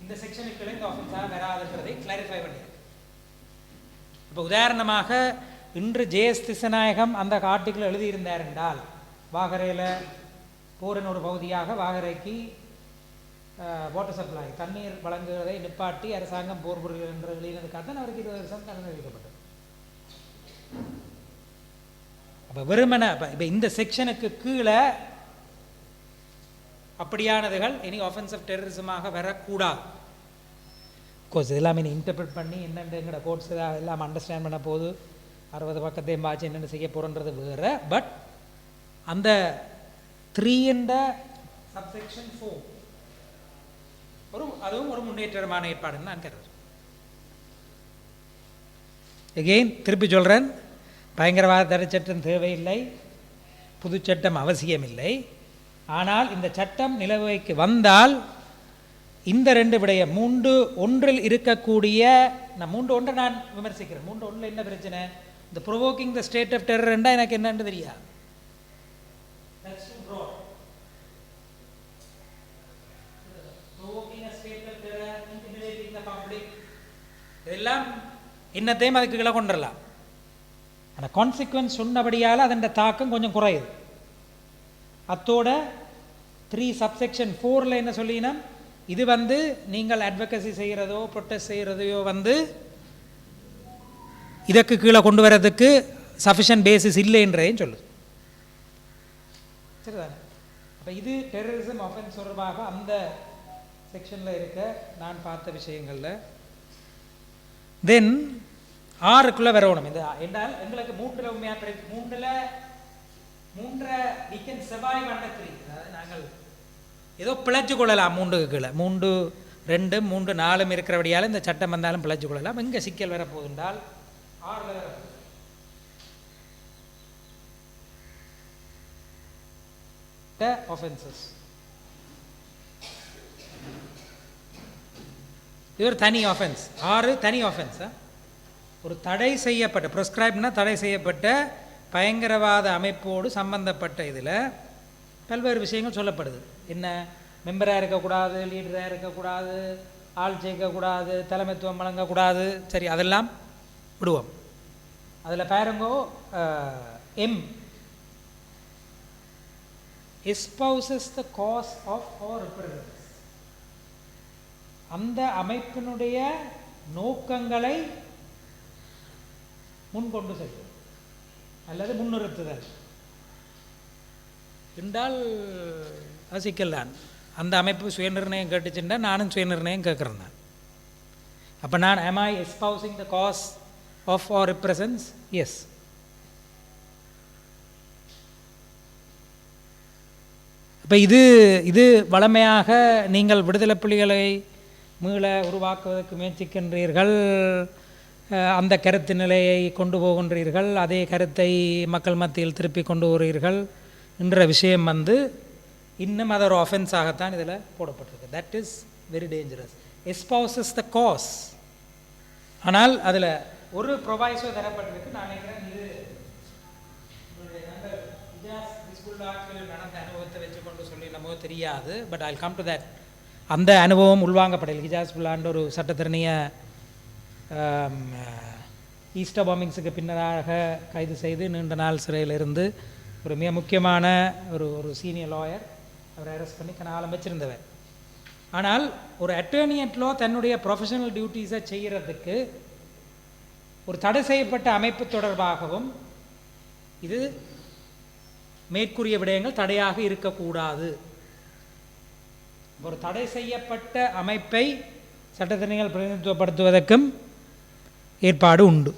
S1: இந்த செக்ஷனுக்கு இந்த ஆஃபன்ஸாக வராதுன்றதை கிளாரிஃபை பண்ணியிருக்கு. இப்போ உதாரணமாக இன்று ஜேஎஸ் திசநாயகம் அந்த ஆர்டிக்கிள் எழுதியிருந்தார் என்றால், வாகரையில் போரின் ஒரு பகுதியாக வாகரைக்கு வாட்டர் சப்ளை தண்ணீர் வழங்குவதை நிப்பாட்டி அரசாங்கம் போர் புரிகிறது என்று எழுதினதுக்காக தான் அவருக்கு 20 வருஷம் தண்டனை விதிக்கப்பட்டது. அப்போ வெறுமனை இப்போ இந்த செக்ஷனுக்கு கீழே அப்படியானதுகள் இனி ஆஃபென்ஸ் ஆஃப் டெரரிசமாக வரக்கூடாது. கோர்ஸ் இதெல்லாம் இனி இன்டர்பிரட் பண்ணி என்னென்ன கோர்ட்ஸ் எல்லாம் அண்டர்ஸ்டாண்ட் பண்ண போது 60 பக்கத்தையும் பாய்ச்சி என்னென்ன செய்ய போகிறன்றது வேறு. பட் அந்த 3 சப்செக்ஷன் 4 அதுவும் ஒரு முன்னேற்றமான ஏற்பாடுன்னு நான் கருதுறேன். எகெயின் திருப்பி சொல்கிறேன், பயங்கரவாத தடை சட்டம் தேவையில்லை, புது சட்டம் அவசியமில்லை. ஆனால் இந்த சட்டம் நிலவைக்கு வந்தால் இந்த 2 விடயம் 3-1 இருக்கக்கூடிய, நான் 3-1 நான் விமர்சிக்கிறேன். 3-1 என்ன பிரச்சனை? இந்த provoking the state of terror என்றால் எனக்கு என்னன்னு தெரியாது. இதெல்லாம் இன்னத்தையும் அதுக்கு கீழே கொண்டுடலாம். ஆனால் கான்சிக்வன்ஸ் சொன்னபடியால் அதன் தாக்கம் கொஞ்சம் குறையுது. அத்தோட 3 சப்செக்ஷன் 4 என்ன சொல்லினா, இது நீங்கள் அட்வொகசி செய்கிறதோ ப்ரொட்டஸ்ட் செய்கிறதையோ இதற்கு கீழே கொண்டு வரதுக்கு சஃபிஷியன்ட் பேசிஸ் இல்லைன்றதையும் சொல்லுது. சரிதானே? அப்போ இது டெரரிசம் ஆஃபென்ஸ் தொடர்பாக அந்த செக்ஷனில் இருக்க நான் பார்த்த விஷயங்களில். தென் 6க்குள்ளே வரணும். இந்த என்றால் எங்களுக்கு 3 உண்மையாக 3 we can survive under 3. அதாவது நாங்கள் ஏதோ பிழைச்சு கொள்ளலாம் 3க்கு கீழே. 3, 2, 3, 4 இருக்கிறபடியால் இந்த சட்டம் வந்தாலும் பிழைச்சு கொள்ளலாம். எங்கே சிக்கல் வரப்போகுதுன்றால் 6ல் வரப்போகுது. ஆஃபென்சஸ் இது ஒரு தனி ஆஃபென்ஸ். 6 தனி ஆஃபென்ஸா? ஒரு தடை செய்யப்பட்ட ப்ரிஸ்கிரைப்னா தடை செய்யப்பட்ட பயங்கரவாத அமைப்போடு சம்பந்தப்பட்ட இதில் பல்வேறு விஷயங்கள் சொல்லப்படுது. என்ன? மெம்பராக இருக்கக்கூடாது, லீடராக இருக்கக்கூடாது, ஆள் சேர்க்கக்கூடாது, தலைமைத்துவம் வழங்கக்கூடாது. சரி, அதெல்லாம் விடுவோம். அதில் பாருங்கோ, M espouses the cause of or represents, அந்த அமைப்பினுடைய நோக்கங்களை முன்கொண்டு செல்லும் அல்லது முன்னிறுத்துதல் என்றால் சிக்கல். அந்த அமைப்பு சுயநிர்ணயம் கேட்டுச்சுன்னா நானும் சுயநிர்ணயம் கேட்குறேன். நான் அப்போ நான் am I espousing the cause of or represents? Yes. இப்போ இது வளமையாக நீங்கள் விடுதலை புலிகளை மீள உருவாக்குவதற்கு முயற்சிக்கின்றீர்கள், அந்த கருத்து நிலையை கொண்டு போகின்றீர்கள், அதே கருத்தை மக்கள் மத்தியில் திருப்பி கொண்டு வருகிறீர்கள் என்ற விஷயம் இன்னும் அது ஒரு ஆஃபென்ஸாகத்தான் இதில் போடப்பட்டிருக்கு. That is very dangerous. Espouses the cause. ஆனால் அதில் ஒரு ப்ரொவைஸோ தரப்பட்டிருக்கு. நான் நினைக்கிறேன் இது நடந்த அனுபவத்தை வச்சுக்கொண்டு சொல்லி நமக்கு தெரியாது. But I come to that. அந்த அனுபவம் உள்வாங்கப்படலை. ஹிஜாஸ்புல்லான்ற ஒரு சட்டத்திறனிய ஈஸ்டர் பாம்பிங்ஸுக்கு பின்னராக கைது செய்து நீண்ட நாள் சிறையில் இருந்து ஒரு மிக முக்கியமான ஒரு சீனியர் லாயர் அவரை அரெஸ்ட் பண்ணி கனாலம் வச்சிருந்தவர். ஆனால் ஒரு அட்டர்னி அட் லா தன்னுடைய ப்ரொஃபஷனல் டியூட்டிஸை செய்கிறதுக்கு ஒரு தடை செய்யப்பட்ட அமைப்பு தொடர்பாகவும் இது மேற்கூறிய விடயங்கள் தடையாக இருக்கக்கூடாது. ஒரு தடை செய்யப்பட்ட அமைப்பை சட்டத்திறனிகள் பிரதிநிதித்துவப்படுத்துவதற்கும் ஏற்பாடு உண்டு.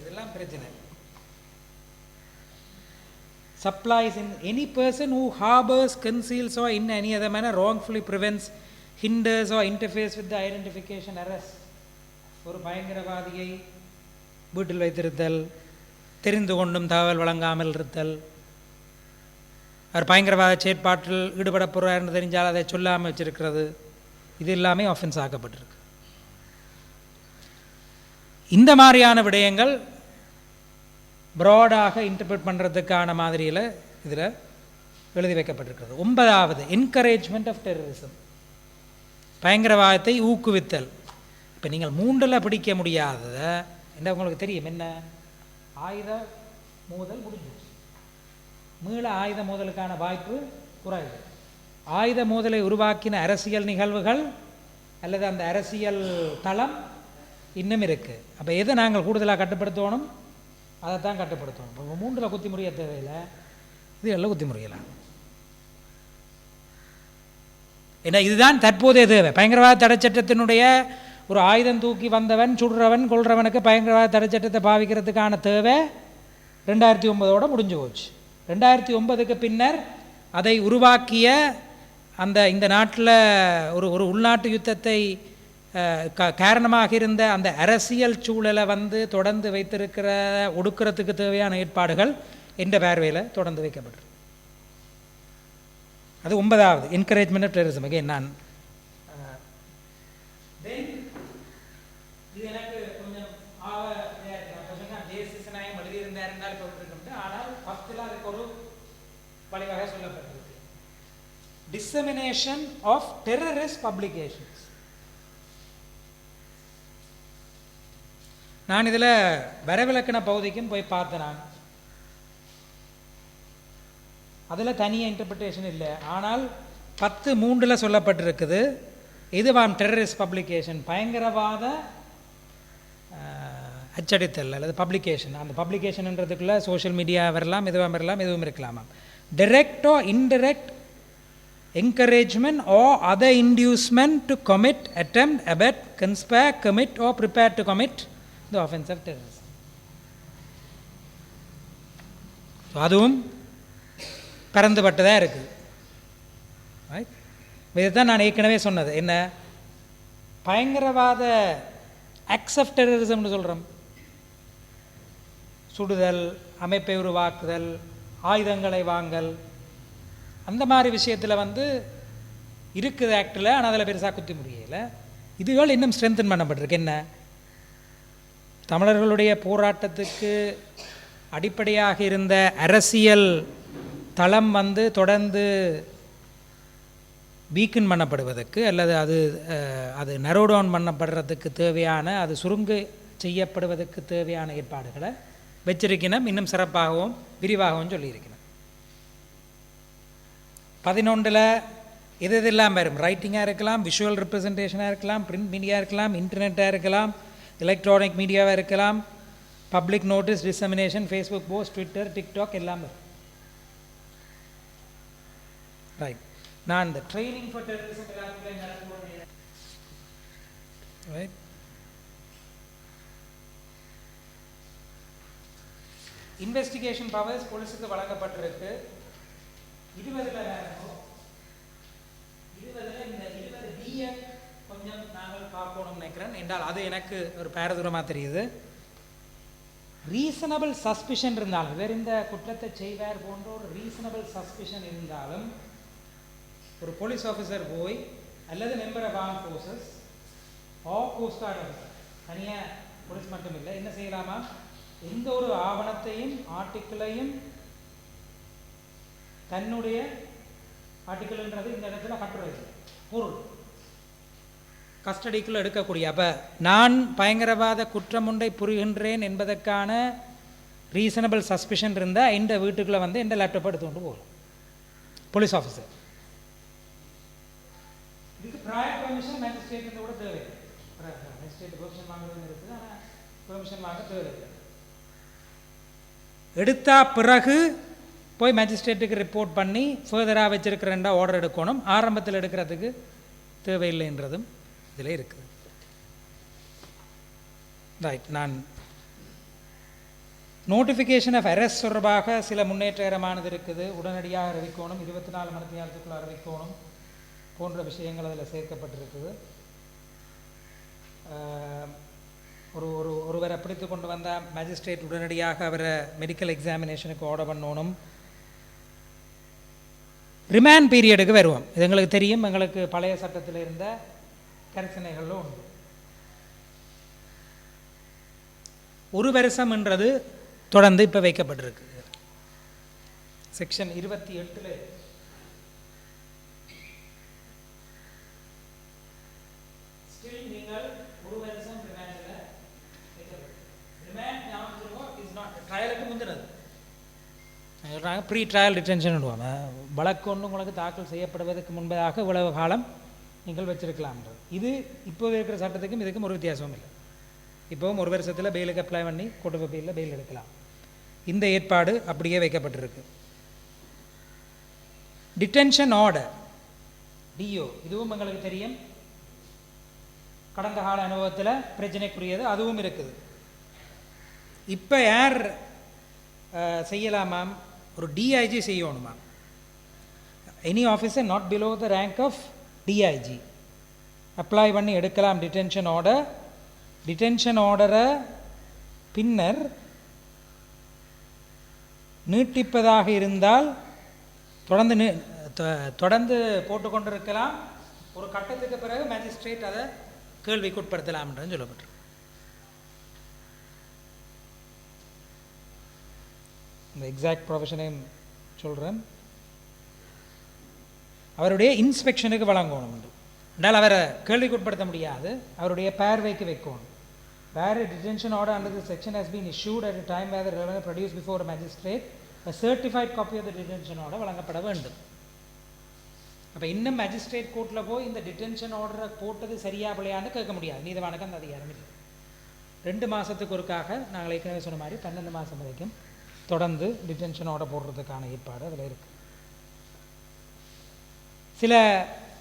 S1: இதெல்லாம் பிரச்சனை. supplies in any person who harbors, conceals or in any other manner wrongfully prevents, hinders or interferes with the identification, arrest. ஒரு பயங்கரவாதியை வீட்டில் வைத்திருத்தல், தெரிந்து கொண்டும் தகவல் வழங்காமல் இருத்தல், அவர் பயங்கரவாத செயற்பாட்டில் ஈடுபட போகிறார்னு தெரிஞ்சால் அதை சொல்லாமல் வச்சிருக்கிறது, இது எல்லாமே ஆஃபென்ஸ் ஆக்கப்பட்டிருக்கு. இந்த மாதிரியான விடயங்கள் ப்ராடாக இன்டர்பிரட் பண்ணுறதுக்கான மாதிரியில் இதில் எழுதி வைக்கப்பட்டிருக்கிறது. 9வது என்கரேஜ்மெண்ட் ஆஃப் டெரரிசம், பயங்கரவாதத்தை ஊக்குவித்தல். இப்போ நீங்கள் 3ல் பிடிக்க முடியாதத என்ன உங்களுக்கு தெரியும், என்ன ஆயுத மோதல் முடிஞ்சிச்சு, மீள ஆயுத மோதலுக்கான வாய்ப்பு குறைவு. ஆயுத மோதலை உருவாக்கின அரசியல் நிகழ்வுகள் அல்லது அந்த அரசியல் தளம் இன்னும் இருக்குது. அப்போ எதை நாங்கள் கூடுதலாக கட்டுப்படுத்தணும், அதைத்தான் கட்டுப்படுத்தணும். இப்போ 3ல் குத்தி முறிய தேவையில்லை, இது எல்லாம் குத்தி முறியலாம். ஏன்னா இதுதான் தற்போதைய தேவை. பயங்கரவாத தடை சட்டத்தினுடைய ஒரு ஆயுதம் தூக்கி வந்தவன் சுடுறவன் கொள்றவனுக்கு பயங்கரவாத தடை சட்டத்தை பாவிக்கிறதுக்கான தேவை 2009 முடிஞ்சு போச்சு. 2009க்கு பின்னர் அதை உருவாக்கிய இந்த நாட்டில் ஒரு உள்நாட்டு யுத்தத்தை காரணமாக இருந்த அந்த அரசியல் சூழலை தொடர்ந்து வைத்திருக்கிற ஒடுக்கிறதுக்கு தேவையான ஏற்பாடுகள் என்ற பார்வையில் தொடர்ந்து வைக்கப்பட்டு, அது 9வது என்கரேஜ்மெண்ட் ஆஃப் டெரரிசம். அகைன் நான் இது எனக்கு கொஞ்சம் எழுதியிருந்தார் என்றால் போட்டிருக்கின்ற, ஆனால் 10ல் அதுக்கு ஒரு வழிவகை சொல்லப்பட்டிருக்கு. Dissemination of terrorist publications. நான் இதில் வரவிலக்கண பகுதிக்கும் போய் பார்த்தேன். நான் அதில் தனியாக இன்டர்பிரிட்டேஷன் இல்லை. ஆனால் 10(3) சொல்லப்பட்டிருக்குது, இதுவாம் டெரரிஸ்ட் பப்ளிகேஷன், பயங்கரவாத அச்சடித்தல் அல்லது பப்ளிகேஷன். அந்த பப்ளிகேஷன்ன்றதுக்குள்ளே சோஷியல் மீடியா வரலாம், எதுவாக வரலாம், எதுவும் இருக்கலாமா. direct or indirect encouragement or other inducement to commit, attempt, abet, conspire, commit or prepare to commit the offense of terrorism. அதுவும் பரந்துபட்டதாக இருக்குது. இதுதான் நான் ஏற்கனவே சொன்னது. என்ன பயங்கரவாத ஆக்ட்ஸ் ஆஃப் டெரரிசம்னு சொல்கிறோம், சுடுதல், அமைப்பை உருவாக்குதல், ஆயுதங்களை வாங்கல், அந்த மாதிரி விஷயத்தில் இருக்குது ஆக்டில். ஆனால் அதில் பெருசாக குத்தி முடியலை. இதுகள் இன்னும் ஸ்ட்ரென்தன் பண்ணப்பட்டிருக்கு. என்ன தமிழர்களுடைய போராட்டத்துக்கு அடிப்படையாக இருந்த அரசியல் தளம் தொடர்ந்து வீக்கன் பண்ணப்படுவதற்கு அல்லது அது நரோ டவுன் பண்ணப்படுறதுக்கு தேவையான, அது சுருங்கு செய்யப்படுவதற்கு தேவையான ஏற்பாடுகளை வச்சிருக்கணும். இன்னும் சிறப்பாகவும் விரிவாகவும் சொல்லியிருக்கணும். 11ல் எதெல்லாம் வரும், ரைட்டிங்காக இருக்கலாம், விஷுவல் ரெப்ரசன்டேஷனாக இருக்கலாம், பிரிண்ட் மீடியா இருக்கலாம், இன்டர்நெட்டாக இருக்கலாம், எலக்ட்ரானிக் மீடியாவாக இருக்கலாம், public notice dissemination, Facebook post, Twitter, TikTok எல்லாம் வரும். ரைட். நான் இந்த training for terrorism right. Investigation powers போலீஸுக்கு வழங்கப்பட்டிருக்கு. 20ல் இந்த 20D கொஞ்சம் நாங்கள் பார்க்கணும்னு நினைக்கிறேன். என்றால் அது எனக்கு ஒரு பாரதூரமாக தெரியுது. ரீசனபிள் சஸ்பிஷன் இருந்தாலும், வேறு இந்த குற்றத்தை செய்வார் போன்ற ஒரு ரீசனபிள் சஸ்பிஷன் இருந்தாலும் ஒரு போலீஸ் ஆஃபீஸர் போய் அல்லது member of arm forces coast guard officer, தனியாக போலீஸ் மட்டும் இல்லை, என்ன செய்யலாமா, எந்த ஒரு ஆவணத்தையும் ஆர்டிக்கிளையும் தன்னுடைய ஆர்டிக்கிள்ன்றது இந்த இடத்துல கட்டுரை பொருள் கஸ்டடிக்குள்ளே எடுக்கக்கூடிய. அப்போ நான் பயங்கரவாத குற்றம் ஒன்றை புரிகின்றேன் என்பதற்கான ரீசனபிள் சஸ்பிஷன் இருந்தால் இந்த வீட்டுக்குள்ளே வந்து இந்த லேப்டாப் எடுத்து கொண்டு போகலாம் போலீஸ் ஆஃபீஸர். இதுக்கு ப்ராயர் பெர்மிஷன் மேஜிஸ்ட்ரேட் கூட தேவை. மேஜிஸ்ட்ரேட் பெர்மிஷன் வாங்குறது இருக்குது, ஆனால் பெர்மிஷன் வாங்க தேவை. எடுத்தா பிறகு போய் மேஜிஸ்ட்ரேட்டுக்கு ரிப்போர்ட் பண்ணி ஃபர்தராக வச்சிருக்கிறேன்டா ஆர்டர் எடுக்கணும். ஆரம்பத்தில் எடுக்கிறதுக்கு தேவையில்லைன்றதும் இதில் இருக்குது. ரைட், நான் நோட்டிஃபிகேஷன் ஆஃப் அரெஸ்ட் தொடர்பாக சில முன்னேற்றகரமானது இருக்குது. உடனடியாக அறிவிக்கணும், 24 மணி நேரத்துக்குள்ள அறிவிக்கணும் போன்ற விஷயங்கள் அதில் சேர்க்கப்பட்டிருக்குது. ஒருவரை பிடித்து கொண்டு வந்தால் மேஜிஸ்ட்ரேட் உடனடியாக அவரை மெடிக்கல் எக்ஸாமினேஷனுக்கு ஆர்டர் பண்ணணும். ரிமாண்ட் பீரியடுக்கு வருவோம். இது எங்களுக்கு தெரியும், எங்களுக்கு பழைய சட்டத்தில் இருந்த கரிசனைகளும் உண்டு. 1 வருஷம்ன்றது தொடர்ந்து இப்போ வைக்கப்பட்டிருக்கு. செக்ஷன் 28 ஸ்டில் நீங்கள் 1 வருஷம் ரிமாண்டில் வைக்கப்பட்டிருக்கு. ரிமாண்ட் இஸ் நாட் ட்ரையலுக்கு முந்தினது. சொல்கிறாங்க ப்ரீ ட்ரையல் டிடென்ஷன் விடுவாங்க. வழக்கு ஒன்று உங்களுக்கு தாக்கல் செய்யப்படுவதற்கு முன்பதாக இவ்வளவு காலம் நீங்கள் வச்சிருக்கலாம்ன்றது. இது இப்போ இருக்கிற சட்டத்துக்கும் இதுக்கும் ஒரு வித்தியாசமும் இல்லை. இப்போவும் 1 வருஷத்தில் பெயிலுக்கு அப்ளை பண்ணி கோர்ட் பெயிலில் பெயில் எடுக்கலாம். இந்த ஏற்பாடு அப்படியே வைக்கப்பட்டிருக்கு. டிடென்ஷன் ஆர்டர் டிஓ, இதுவும் எங்களுக்கு தெரியும், கடந்த கால அனுபவத்தில் பிரச்சனைக்குரியது, அதுவும் இருக்குது. இப்போ யார் செய்யலாமாம், ஒரு டிஐஜி செய்யணுமா. Any officer not below the rank of DIG apply பண்ணி எடுக்கலாம் டிடென்ஷன் ஆர்டர். டிடென்ஷன் ஆர்டரை பின்னர் நீட்டிப்பதாக இருந்தால் தொடர்ந்து போட்டுக்கொண்டிருக்கலாம். ஒரு கட்டத்துக்கு பிறகு மேஜிஸ்ட்ரேட் அதை கேள்விக்குட்படுத்தலாம் என்று சொல்லப்பட்டிருக்கு. இந்த எக்ஸாக்ட் ப்ரொஃபஷனையும் சொல்கிறேன். அவருடைய இன்ஸ்பெக்ஷனுக்கு வழங்கணும் என்று என்றால் அவரை கேள்விக்குட்படுத்த முடியாது, அவருடைய பார்வைக்கு வைக்கணும். Where a detention order under this section has been issued at a time where the relevant produced before a magistrate, a certified copy of the detention order வழங்கப்பட வேண்டும். அப்போ இன்னும் மேஜிஸ்ட்ரேட் கோர்ட்டில் போய் இந்த டிடென்ஷன் ஆர்டரை போட்டது சரியா பிள்ளையான்னு கேட்க முடியாது, நீதிவானுக்கு அந்த அதிகாரம் இல்லை. 2 மாதத்துக்கு ஒருக்காக நாங்கள் ஏற்கனவே சொன்ன மாதிரி 12 மாதம் வரைக்கும் தொடர்ந்து டிடென்ஷன் ஆர்டர் போடுறதுக்கான ஏற்பாடு அதில் இருக்குது. சில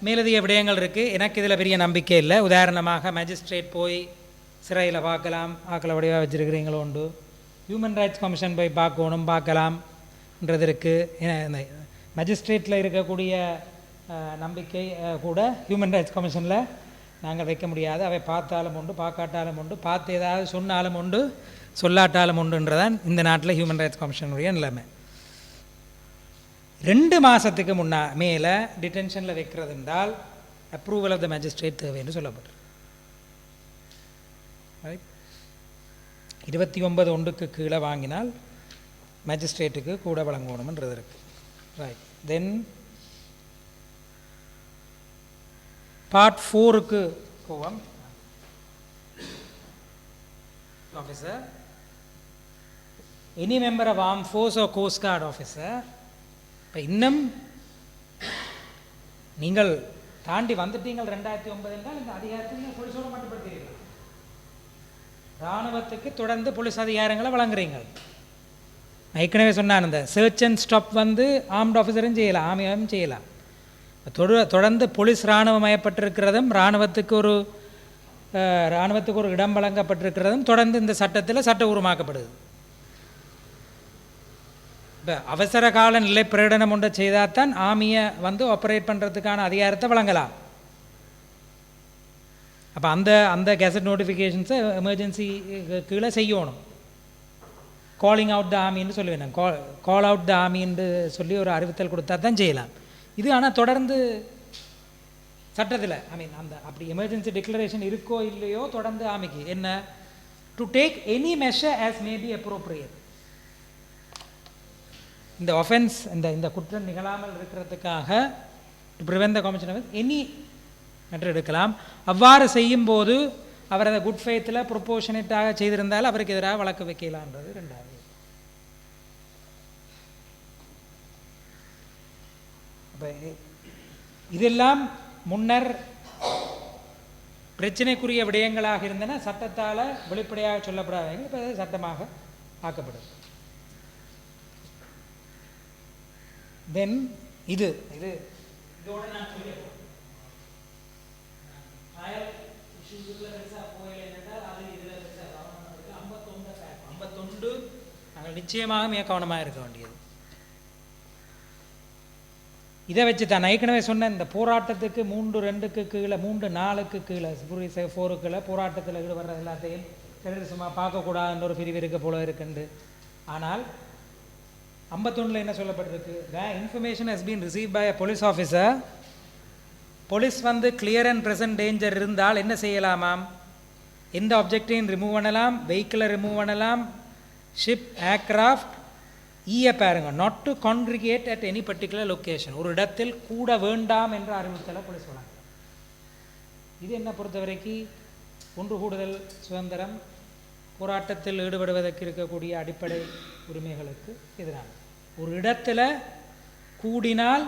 S1: மேலதிக விடயங்கள் இருக்குது, எனக்கு இதில் பெரிய நம்பிக்கை இல்லை. உதாரணமாக மேஜிஸ்ட்ரேட் போய் சிறையில் பார்க்கலாம், ஆக்களை வடிவாக வச்சுருக்கிறீங்களோ உண்டு. ஹியூமன் ரைட்ஸ் கமிஷன் போய் பார்க்கணும்ன்றது இருக்குது. மேஜிஸ்ட்ரேட்டில் இருக்கக்கூடிய நம்பிக்கை கூட ஹியூமன் ரைட்ஸ் கமிஷனில் நாங்கள் வைக்க முடியாது. அவை பார்த்தாலும் உண்டு, பார்க்காட்டாலும் உண்டு, பார்த்து ஏதாவது சொன்னாலும் உண்டு, சொல்லாட்டாலும் உண்டுன்றதான் இந்த நாட்டில் ஹியூமன் ரைட்ஸ் கமிஷனுடைய நிலைமை. 2 மாதத்துக்கு மேலே டிடென்ஷனில் வைக்கிறது என்றால் அப்ரூவல் ஆஃப் த மேஜிஸ்ட்ரேட் தேவை என்று சொல்லப்பட்டிருக்கு. 29(1) கீழே வாங்கினால் மேஜிஸ்ட்ரேட்டுக்கு கூட வழங்கணும்ன்றது இருக்குது. ரைட், தென் பார்ட் 4க்கு போவோம். Officer, any member of arm force or coast guard officer. இப்போ இன்னும் நீங்கள் தாண்டி வந்துட்டீங்கள் 2009 என்றால் இந்த அதிகாரத்தை நீங்கள் போலீஸோடு மட்டுப்படுத்தீர்கள். இராணுவத்துக்கு தொடர்ந்து போலீஸ் அதிகாரங்களை வழங்குறீங்க. நான் ஏற்கனவே சொன்னான், இந்த சர்ச் அண்ட் ஸ்டாப் வந்து ஆர்ம்ட் ஆஃபீஸரும் செய்யலாம், ஆர்மியும் செய்யலாம். தொடர்ந்து போலீஸ் இராணுவமயப்பட்டிருக்கிறதும் இராணுவத்துக்கு ஒரு இடம் வழங்கப்பட்டிருக்கிறதும் தொடர்ந்து இந்த சட்டத்தில் சட்டபூர்வமாக்கப்படுது. இப்போ அவசர கால நிலை பிரகடனம் ஒன்றை செய்தால் தான் ஆர்மியை வந்து ஆப்ரேட் பண்ணுறதுக்கான அதிகாரத்தை வழங்கலாம். அப்போ அந்த கெசட் நோட்டிஃபிகேஷன்ஸை எமர்ஜென்சி கீழே செய்யணும். காலிங் அவுட் த ஆர்மின்னு சொல்லுவேன், கால் அவுட் த ஆர்மின்னு சொல்லி ஒரு அறிவித்தல் கொடுத்தா தான் செய்யலாம். இது ஆனால் தொடர்ந்து சட்டத்தில் அந்த அப்படி எமர்ஜென்சி டிக்ளரேஷன் இருக்கோ இல்லையோ தொடர்ந்து ஆமிக்கு என்ன to take any measure as may be appropriate. இந்த ஒஃபென்ஸ் இந்த குற்றம் நிகழாமல் இருக்கிறதுக்காக to prevent the commission of any matter எடுக்கலாம். அவ்வாறு செய்யும்போது அவர் அதை குட் ஃபெய்த்தில் ப்ரொபோஷனேட்டாக செய்திருந்தால் அவருக்கு எதிராக வழக்கு வைக்கலான்றது ரெண்டாவது. இதெல்லாம் முன்னர் பிரச்சனைக்குரிய விடயங்களாக இருந்தன, சட்டத்தால் வெளிப்படையாக சொல்லப்படாத இப்போ சட்டமாக ஆக்கப்படும். தென் இது இது இதோட நான் சொல்லியிருக்கேன் நாங்கள் நிச்சயமாக மிக கவனமாக இருக்க வேண்டியது. இதை வச்சு தான் ஏற்கனவே சொன்ன இந்த போராட்டத்துக்கு 3-2க்கு கீழே 3-4க்கு கீழே 4 போராட்டத்தில் ஈடுபடுற எல்லாத்தையும் டெரரிசமாக பார்க்கக்கூடாதுன்ற ஒரு பிரிவு இருக்க போல இருக்குண்டு. ஆனால் 51 என்ன சொல்லப்பட்டிருக்கு, information has been receive by a police officer. Police clear and present danger இருந்தால் என்ன செய்யலாமாம், எந்த ஆப்ஜெக்டையும் ரிமூவ் பண்ணலாம், வெஹிக்கிளை ரிமூவ் பண்ணலாம், ஷிப் ஏர்க்ராஃப்ட் பாருங்க not to congregate at any particular location, ஒரு இடத்தில் கூட வேண்டாம் என்ற அறிவுறுத்தலை போலீஸ் வழங்க. இது என்ன பொறுத்த வரைக்கும் ஒன்று கூடுதல் சுதந்திரம், போராட்டத்தில் ஈடுபடுவதற்கு இருக்கக்கூடிய அடிப்படை உரிமைகளுக்கு எதிரான. ஒரு இடத்துல கூடினால்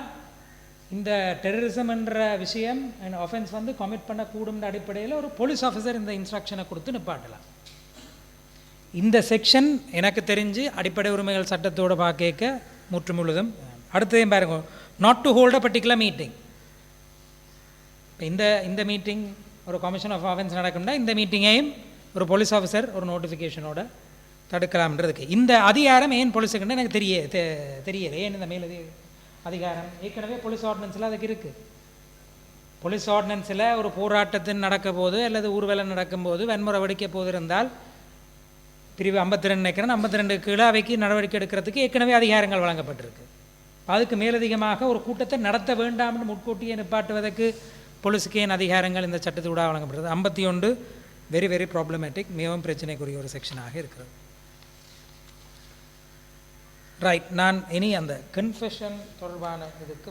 S1: இந்த டெரரிசம் என்ற விஷயம் ஆஃபென்ஸ் கமிட் பண்ணக்கூடும் அடிப்படையில் ஒரு போலீஸ் ஆஃபீஸர் இந்த இன்ஸ்ட்ரக்ஷனை கொடுத்து நிப்பாட்டலாம். இந்த செக்ஷன் எனக்கு தெரிஞ்சு அடிப்படை உரிமைகள் சட்டத்தோடு பார்க்க முற்று முழுதும். அடுத்ததையும் பாருங்க, not to hold a particular meeting. இந்த மீட்டிங் ஒரு கமிஷன் ஆஃப் ஆஃபென்ஸ் நடக்கும்னா இந்த மீட்டிங்கையும் ஒரு போலீஸ் ஆஃபீஸர் ஒரு நோட்டிஃபிகேஷனோட தடுக்கலாம்ன்றதுக்கு இந்த அதிகாரம் ஏன் போலீஸுக்குன்னு எனக்கு தெரியலை. ஏன் இந்த மேல் அதிகாரம் ஏற்கனவே போலீஸ் ஆர்டினன்ஸில் அதுக்கு இருக்குது. போலீஸ் ஆர்டினன்ஸில் ஒரு போராட்டத்தின் நடக்க போது அல்லது ஊர்வலம் நடக்கும்போது வன்முறை வெடிக்க போது இருந்தால் பிரிவு 52 நினைக்கிறேன் 52 கீழே அவைக்கு நடவடிக்கை எடுக்கிறதுக்கு ஏற்கனவே அதிகாரங்கள் வழங்கப்பட்டிருக்கு. அதுக்கு மேலதிகமாக ஒரு கூட்டத்தை நடத்த வேண்டாம்னு முன்கூட்டியே நிப்பாட்டுவதற்கு போலீஸுக்கு ஏன் அதிகாரங்கள் இந்த சட்டத்தோடு வழங்கப்படுறது. 51 வெரி வெரி ப்ராப்ளமேட்டிக், மிகவும் பிரச்சனைக்குரிய ஒரு செக்ஷனாக இருக்கிறது. ரைட், நான் இனி அந்த கன்ஃபெஷன் தொடர்பான இதுக்கு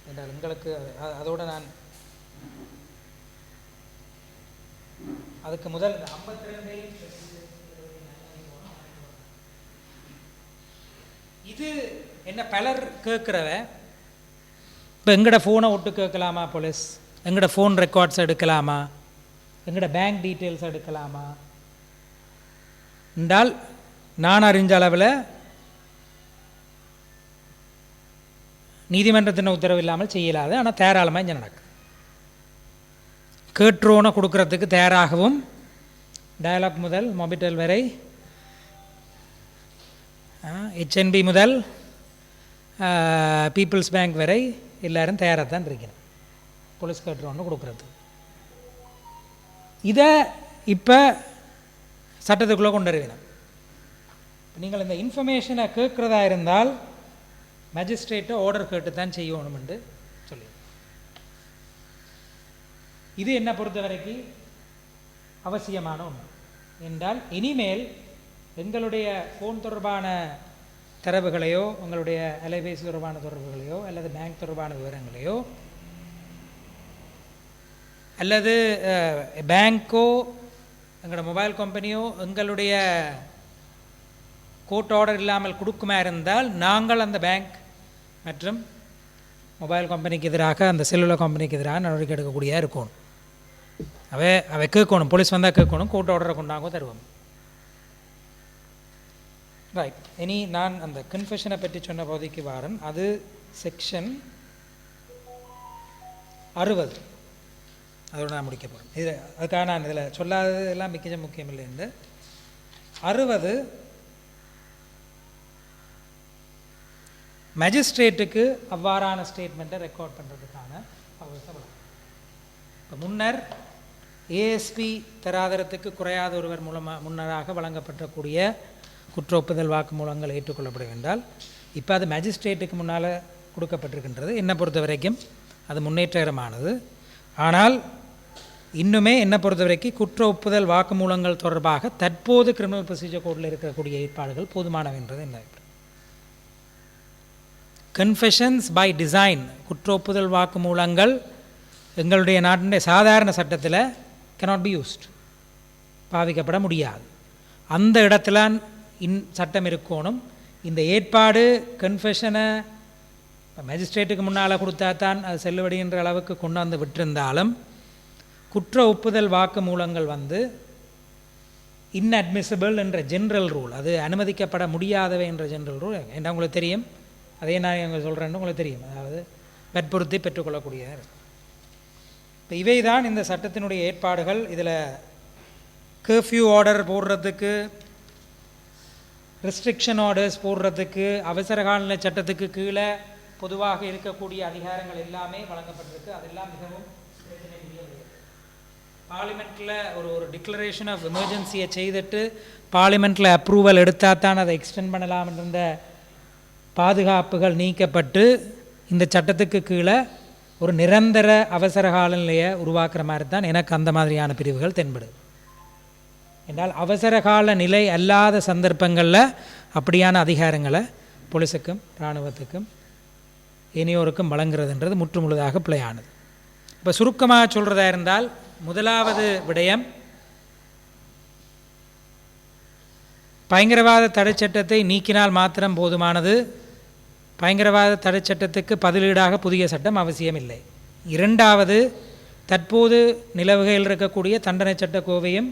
S1: என்றால் உங்களுக்கு அதோடு நான் அதுக்கு முதல் 52 இது என்ன பலர் கேட்குறவ, இப்போ எங்களோட ஃபோனை விட்டு கேட்கலாமா போலீஸ், எங்களோட ஃபோன் ரெக்கார்ட்ஸ் எடுக்கலாமா, எங்களோட பேங்க் டீட்டெயில்ஸ் எடுக்கலாமா என்றால் நான் அறிஞ்ச அளவில் நீதிமன்றத்தின் உத்தரவு இல்லாமல் செய்யலாது. ஆனால் தாராளமாக இங்கே நடக்கும். கேட்ரோனை கொடுக்கறதுக்கு தயாராகவும் டயலாக் முதல் மொபிட்டல் வரை HNB முதல் பீப்புள்ஸ் பேங்க் வரை எல்லோரும் தயாராக தான் இருக்கிறேன் போலீஸ் கேட்ரோன்னு கொடுக்குறது. இதை இப்போ சட்டத்துக்குள்ளே கொண்டு வருவேன். நீங்கள் இந்த இன்ஃபர்மேஷனை கேட்குறதா இருந்தால் மேஜிஸ்ட்ரேட்டை ஆர்டர் கேட்டு தான் செய்யணும்னு சொல்லி. இது என்னை பொறுத்த வரைக்கும் அவசியமான ஒன்று என்றால் இனிமேல் எங்களுடைய ஃபோன் தொடர்பான தரவுகளையோ உங்களுடைய அலைபேசி தொடர்பான தொடர்புகளையோ அல்லது பேங்க் தொடர்பான விவரங்களையோ அல்லது பேங்க்கோ எங்களோட மொபைல் கம்பெனியோ எங்களுடைய கோர்ட் ஆர்டர் இல்லாமல் கொடுக்குமா இருந்தால் நாங்கள் அந்த பேங்க் மற்றும் மொபைல் கம்பெனிக்கு எதிராக அந்த செல்லுலர் கம்பெனிக்கு எதிராக நடவடிக்கை எடுக்கக்கூடியதாக இருக்கணும். அவை கேட்கணும், போலீஸ் வந்தால் கேட்கணும், கோர்ட் ஆர்டரை கொண்டாங்க தருவோம். ரைட், இனி நான் அந்த கன்ஃபெஷனை பற்றி சொன்ன பகுதிக்கு வாரன். அது செக்ஷன் 60. அதோடு நான் முடிக்க போகிறேன். இது அதுக்காக நான் இதில் சொல்லாததெல்லாம் மிக முக்கியம் இல்லைன்னு 60 மேஜிஸ்ட்ரேட்டுக்கு அவ்வாறான ஸ்டேட்மெண்ட்டை ரெக்கார்ட் பண்ணுறதுக்கான அவசியம். இப்போ முன்னர் ஏஎஸ்பி தராதரத்துக்கு குறையாத ஒருவர் முன்னராக வழங்கப்படக்கூடிய குற்ற ஒப்புதல் வாக்குமூலங்கள் ஏற்றுக்கொள்ளப்படும் என்றால் இப்போ அது மேஜிஸ்ட்ரேட்டுக்கு முன்னால் கொடுக்கப்பட்டிருக்கின்றது. என்னை பொறுத்த வரைக்கும் அது முன்னேற்றகரமானது. ஆனால் இன்னுமே என்னை பொறுத்த வரைக்கும் குற்ற ஒப்புதல் வாக்குமூலங்கள் தொடர்பாக தற்போது கிரிமினல் ப்ரொசீஜர் கோடில் இருக்கக்கூடிய ஏற்பாடுகள் போதுமானவென்றது என்ன? கன்ஃபெஷன்ஸ் பை டிசைன், குற்ற ஒப்புதல் வாக்குமூலங்கள் எங்களுடைய நாட்டினுடைய சாதாரண சட்டத்தில் cannot be used, பாவிக்கப்பட முடியாது. அந்த இடத்துல சட்டம் இருக்கணும். இந்த ஏற்பாடு கன்ஃபெஷனை மேஜிஸ்ட்ரேட்டுக்கு முன்னால் கொடுத்தா தான் அது செல்லுபடின்ற அளவுக்கு கொண்டாந்து விட்டிருந்தாலும் குற்ற ஒப்புதல் வாக்குமூலங்கள் இன்அட்மிசிபிள் என்ற ஜென்ரல் ரூல், அது அனுமதிக்கப்பட முடியாதவை என்ற ஜென்ரல் ரூல் என்ன உங்களுக்கு தெரியும். அதே நான் எங்கே சொல்கிறேன்னு உங்களுக்கு தெரியும். அதாவது வற்புறுத்தி பெற்றுக்கொள்ளக்கூடியதாக இருக்கும். இப்போ இவை தான் இந்த சட்டத்தினுடைய ஏற்பாடுகள். இதில் கர்ஃப்யூ ஆர்டர் போடுறதுக்கு, ரெஸ்ட்ரிக்ஷன் ஆர்டர்ஸ் போடுறதுக்கு, அவசர காலநிலை சட்டத்துக்கு கீழே பொதுவாக இருக்கக்கூடிய அதிகாரங்கள் எல்லாமே வழங்கப்பட்டிருக்கு. அதெல்லாம் மிகவும் பார்லிமெண்ட்டில் ஒரு டிக்ளரேஷன் ஆஃப் எமர்ஜென்சியை செய்துட்டு பார்லிமெண்ட்டில் அப்ரூவல் எடுத்தால் தான் அதை எக்ஸ்டெண்ட் பண்ணலாம் என்ற பாதுகாப்புகள் நீக்கப்பட்டு இந்த சட்டத்துக்கு கீழே ஒரு நிரந்தர அவசர காலநிலையை உருவாக்குற மாதிரி தான் எனக்கு அந்த மாதிரியான பிரிவுகள் தென்படுது. என்றால் அவசர கால நிலை அல்லாத சந்தர்ப்பங்களில் அப்படியான அதிகாரங்களை போலீஸுக்கும் இராணுவத்துக்கும் இனியோருக்கும் வழங்குறதுன்றது முற்றுமுழுதாக பிழையானது. இப்போ சுருக்கமாக சொல்கிறதா இருந்தால், முதலாவது விடயம், பயங்கரவாத தடை சட்டத்தை நீக்கினால் மாத்திரம் போதுமானது. பயங்கரவாத தடை சட்டத்துக்கு பதிலீடாக புதிய சட்டம் அவசியமில்லை. இரண்டாவது, தற்போது நிலவுகையில் இருக்கக்கூடிய தண்டனை சட்ட கோவையும்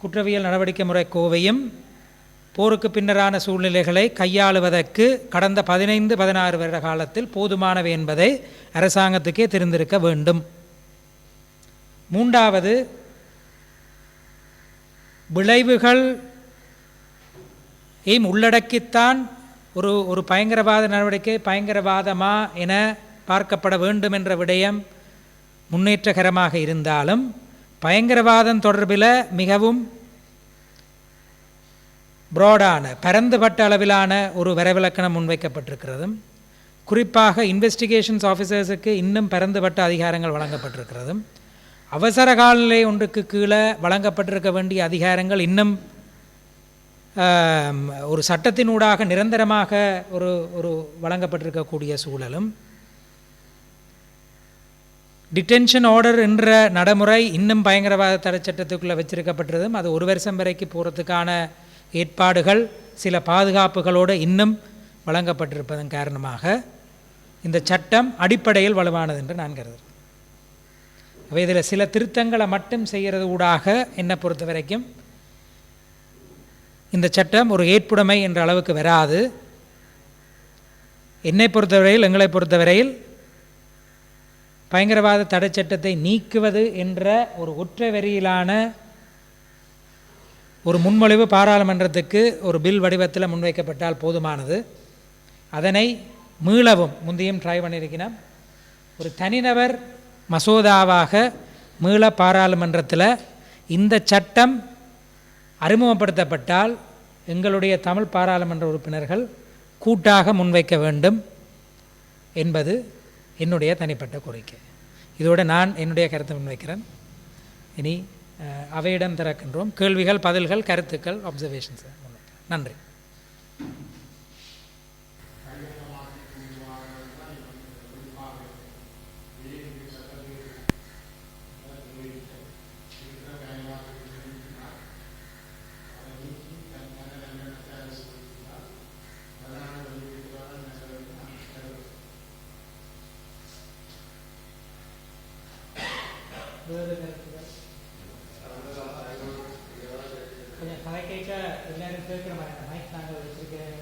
S1: குற்றவியல் நடவடிக்கை முறை கோவையும் போருக்கு பின்னரான சூழ்நிலைகளை கையாளுவதற்கு கடந்த 15-16 வருட காலத்தில் போதுமானவை என்பதை அரசாங்கத்துக்கே தெரிந்திருக்க வேண்டும். மூன்றாவது, விளைவுகள் உள்ளடக்கித்தான் ஒரு பயங்கரவாத நடவடிக்கை பயங்கரவாதமா என பார்க்கப்பட வேண்டும் என்ற விடயம் முன்னேற்றகரமாக இருந்தாலும், பயங்கரவாதம் தொடர்பில் மிகவும் ப்ராடான பரந்துபட்ட அளவிலான ஒரு வரைவிலக்கணம் முன்வைக்கப்பட்டிருக்கிறதும், குறிப்பாக இன்வெஸ்டிகேஷன்ஸ் ஆஃபீஸர்ஸுக்கு இன்னும் பரந்துபட்ட அதிகாரங்கள் வழங்கப்பட்டிருக்கிறதும், அவசர காலநிலை ஒன்றுக்கு கீழே வழங்கப்பட்டிருக்க வேண்டிய அதிகாரங்கள் இன்னும் ஒரு சட்டத்தினூடாக நிரந்தரமாக ஒரு வழங்கப்பட்டிருக்கக்கூடிய சூழலும், டிடென்ஷன் ஆர்டர் என்ற நடைமுறை இன்னும் பயங்கரவாத தடை சட்டத்துக்குள்ளே வச்சிருக்கப்பட்டிருதும், அது 1 வருஷம் வரைக்கு போகிறதுக்கான ஏற்பாடுகள் சில பாதுகாப்புகளோடு இன்னும் வழங்கப்பட்டிருப்பதன் காரணமாக இந்த சட்டம் அடிப்படையில் வலுவானது என்று நான் கருதுகிறேன். அவை இதில் சில திருத்தங்களை மட்டும் செய்கிறது ஊடாக என்னை பொறுத்த வரைக்கும் இந்த சட்டம் ஒரு ஏற்புடைமை என்ற அளவுக்கு வராது. என்னை பொறுத்தவரையில், எங்களை பொறுத்தவரையில் பயங்கரவாத தடை சட்டத்தை நீக்குவது என்ற ஒரு ஒற்றை வரியிலான ஒரு முன்மொழிவு பாராளுமன்றத்துக்கு ஒரு பில் வடிவத்தில் முன்வைக்கப்பட்டால் போதுமானது. அதனை மீளவும் முந்தையும் ட்ரை பண்ணியிருக்கிறோம். ஒரு தனிநபர் மசோதாவாக மீள பாராளுமன்றத்தில் இந்த சட்டம் அறிமுகப்படுத்தப்பட்டால் எங்களுடைய தமிழ் பாராளுமன்ற உறுப்பினர்கள் கூட்டாக முன்வைக்க வேண்டும் என்பது என்னுடைய தனிப்பட்ட கோரிக்கை. இதோடு நான் என்னுடைய கருத்தை முன்வைக்கிறேன். இனி அவையிடம் திறக்கின்றோம். கேள்விகள், பதில்கள், கருத்துக்கள், அப்சர்வேஷன்ஸ். நன்றி. கொஞ்சம் கதை கேட்க எல்லாரும் கேட்குற மாதிரி மைக் நாங்கள் வச்சுருக்கேன்.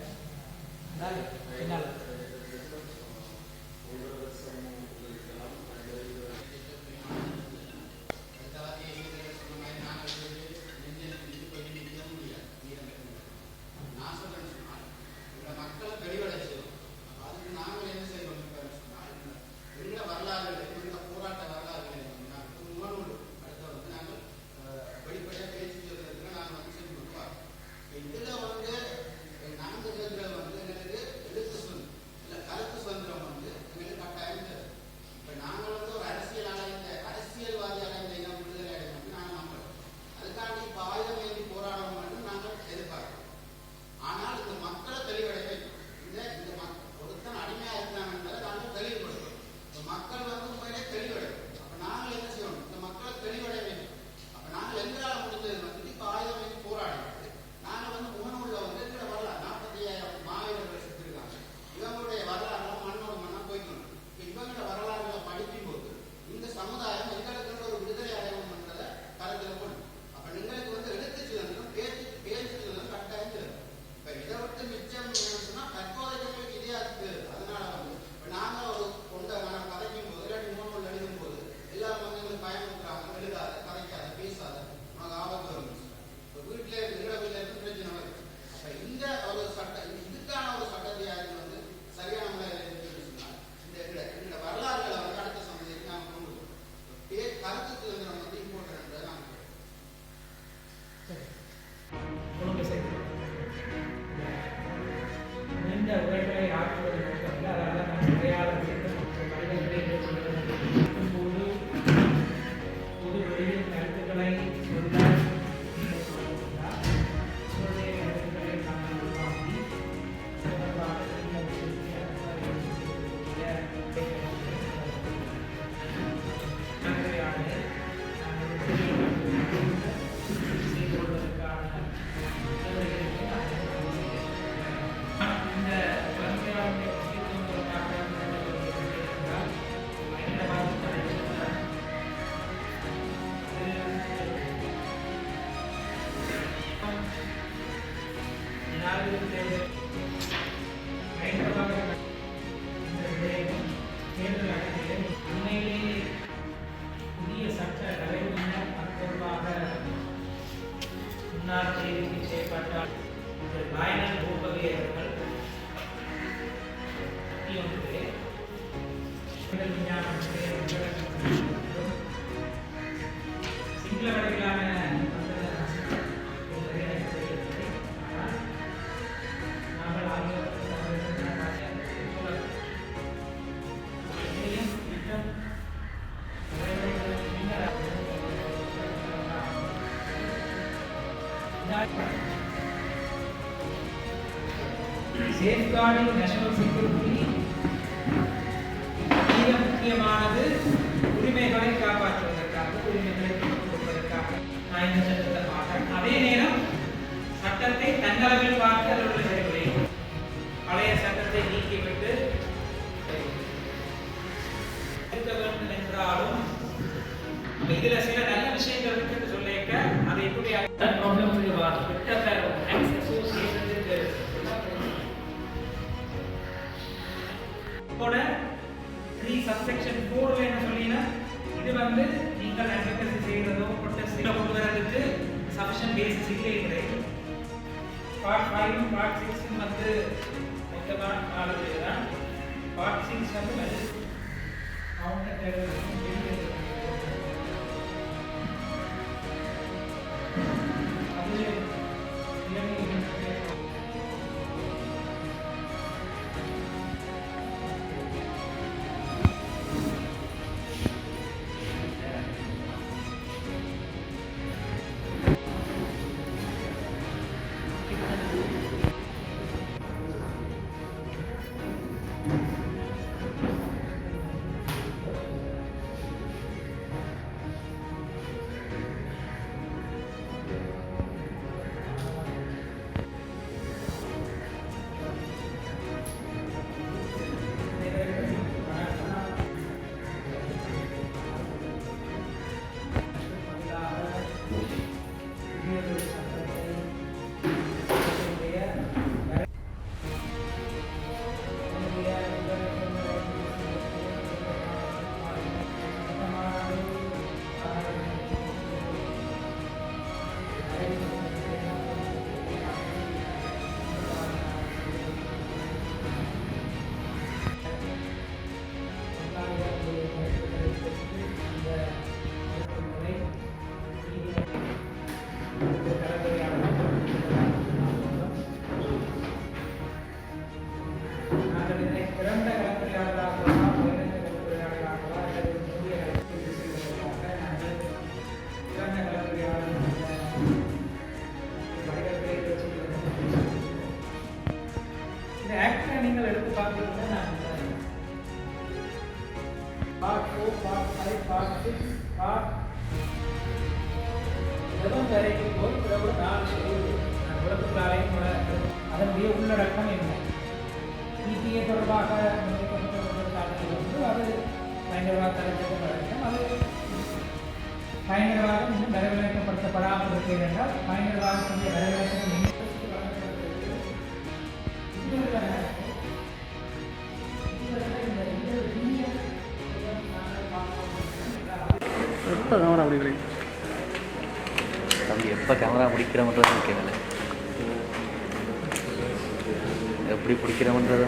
S1: ஒழுங்கு செய்து நீண்ட உரைகளை ஆற்றுவது நோக்கத்தில் அதாவது நாம் உரையாட வேண்டும் மனிதர்களை இருக்கும்போது பொது வெளியில் கருத்துக்களை சொல்ல சொல்லிய கருத்துக்களை நாம் உருவாக்கி புதிய சட்ட நடைமுறையினர் அற்புதமாக முன்னாள் செய்திக்கு செய்யப்பட்டால் லயனல் பூபதி அவர்கள் விஞ்ஞானம் சிங்கள வடிவிலான safeguarding national security மிக முக்கியமானது உரிமைகளை காப்பாற்றுவதற்காக உரிமைகளை கொடுப்பதற்காக நான் இந்த சட்டத்தை பார்த்தேன். அதே நேரம் சட்டத்தை தன்னளவில் பார்த்து அவர்கள் செயல்படுகிறது. பழைய சட்டத்தை நீக்கிவிட்டு இருக்க வேண்டும் என்றாலும் இதுல சில நல்ல விஷயங்கள் இருக்குன்னு சொல்லிக்க அதை எப்படி சப்செக்ஷன் 4 என்ன சொல்லினா இது வந்து நீங்கள் அட்வொகேசி செய்யறதோ ப்ரொடெஸ்ட் கொண்டு வரதுக்கு சஃபிஷியன்ட் பேசிஸ் இல்லை. பார்ட் 5 பார்ட் 6 வந்து மொத்தமா 4 பேர் தான். பார்ட் 6 வந்து கவுண்டர் டெரரிசம் நீங்கள் எடுத்து பார்த்தீங்கன்னா பார்ட் 4 பார்ட் 5 பார்ட் 6 பார்ட் 11 வரைக்கும் போய் பிறகு 4 ஷெட்யூல் விளக்குகளாலையும் கூட அதனுடைய உள்ளடக்கம் என்ன பிடிஏ தொடர்பாக வந்து அது பயங்கரவாத தடுப்பு வழக்கம். அது பயங்கரவாதம் இன்னும் வரவிலக்கப்படுத்தப்படாமல் இருக்கிறது என்றால் பயங்கரவாதத்தினுடைய வரவிலக்கம்
S2: எப்போ கேமரா பிடிக்கிறீங்க
S3: தம்பி? எப்போ கேமரா பிடிக்கிறோம்ன்றது முக்கியம், எப்படி பிடிக்கிறோம்ன்றது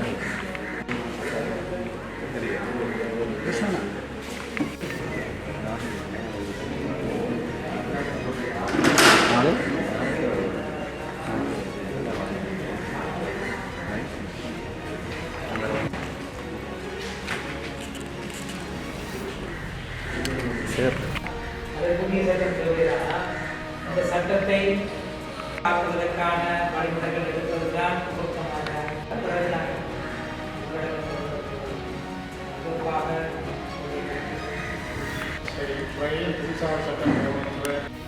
S3: தேவை.
S1: அது புதிய சட்டம் தேவையான அந்த சட்டத்தை பார்ப்பதற்கான வழிமுறைகள் எடுப்பதுதான் பொருத்தமான பிறகு நாங்கள் பொதுவாக
S2: சரி, புதிதாக சட்டம்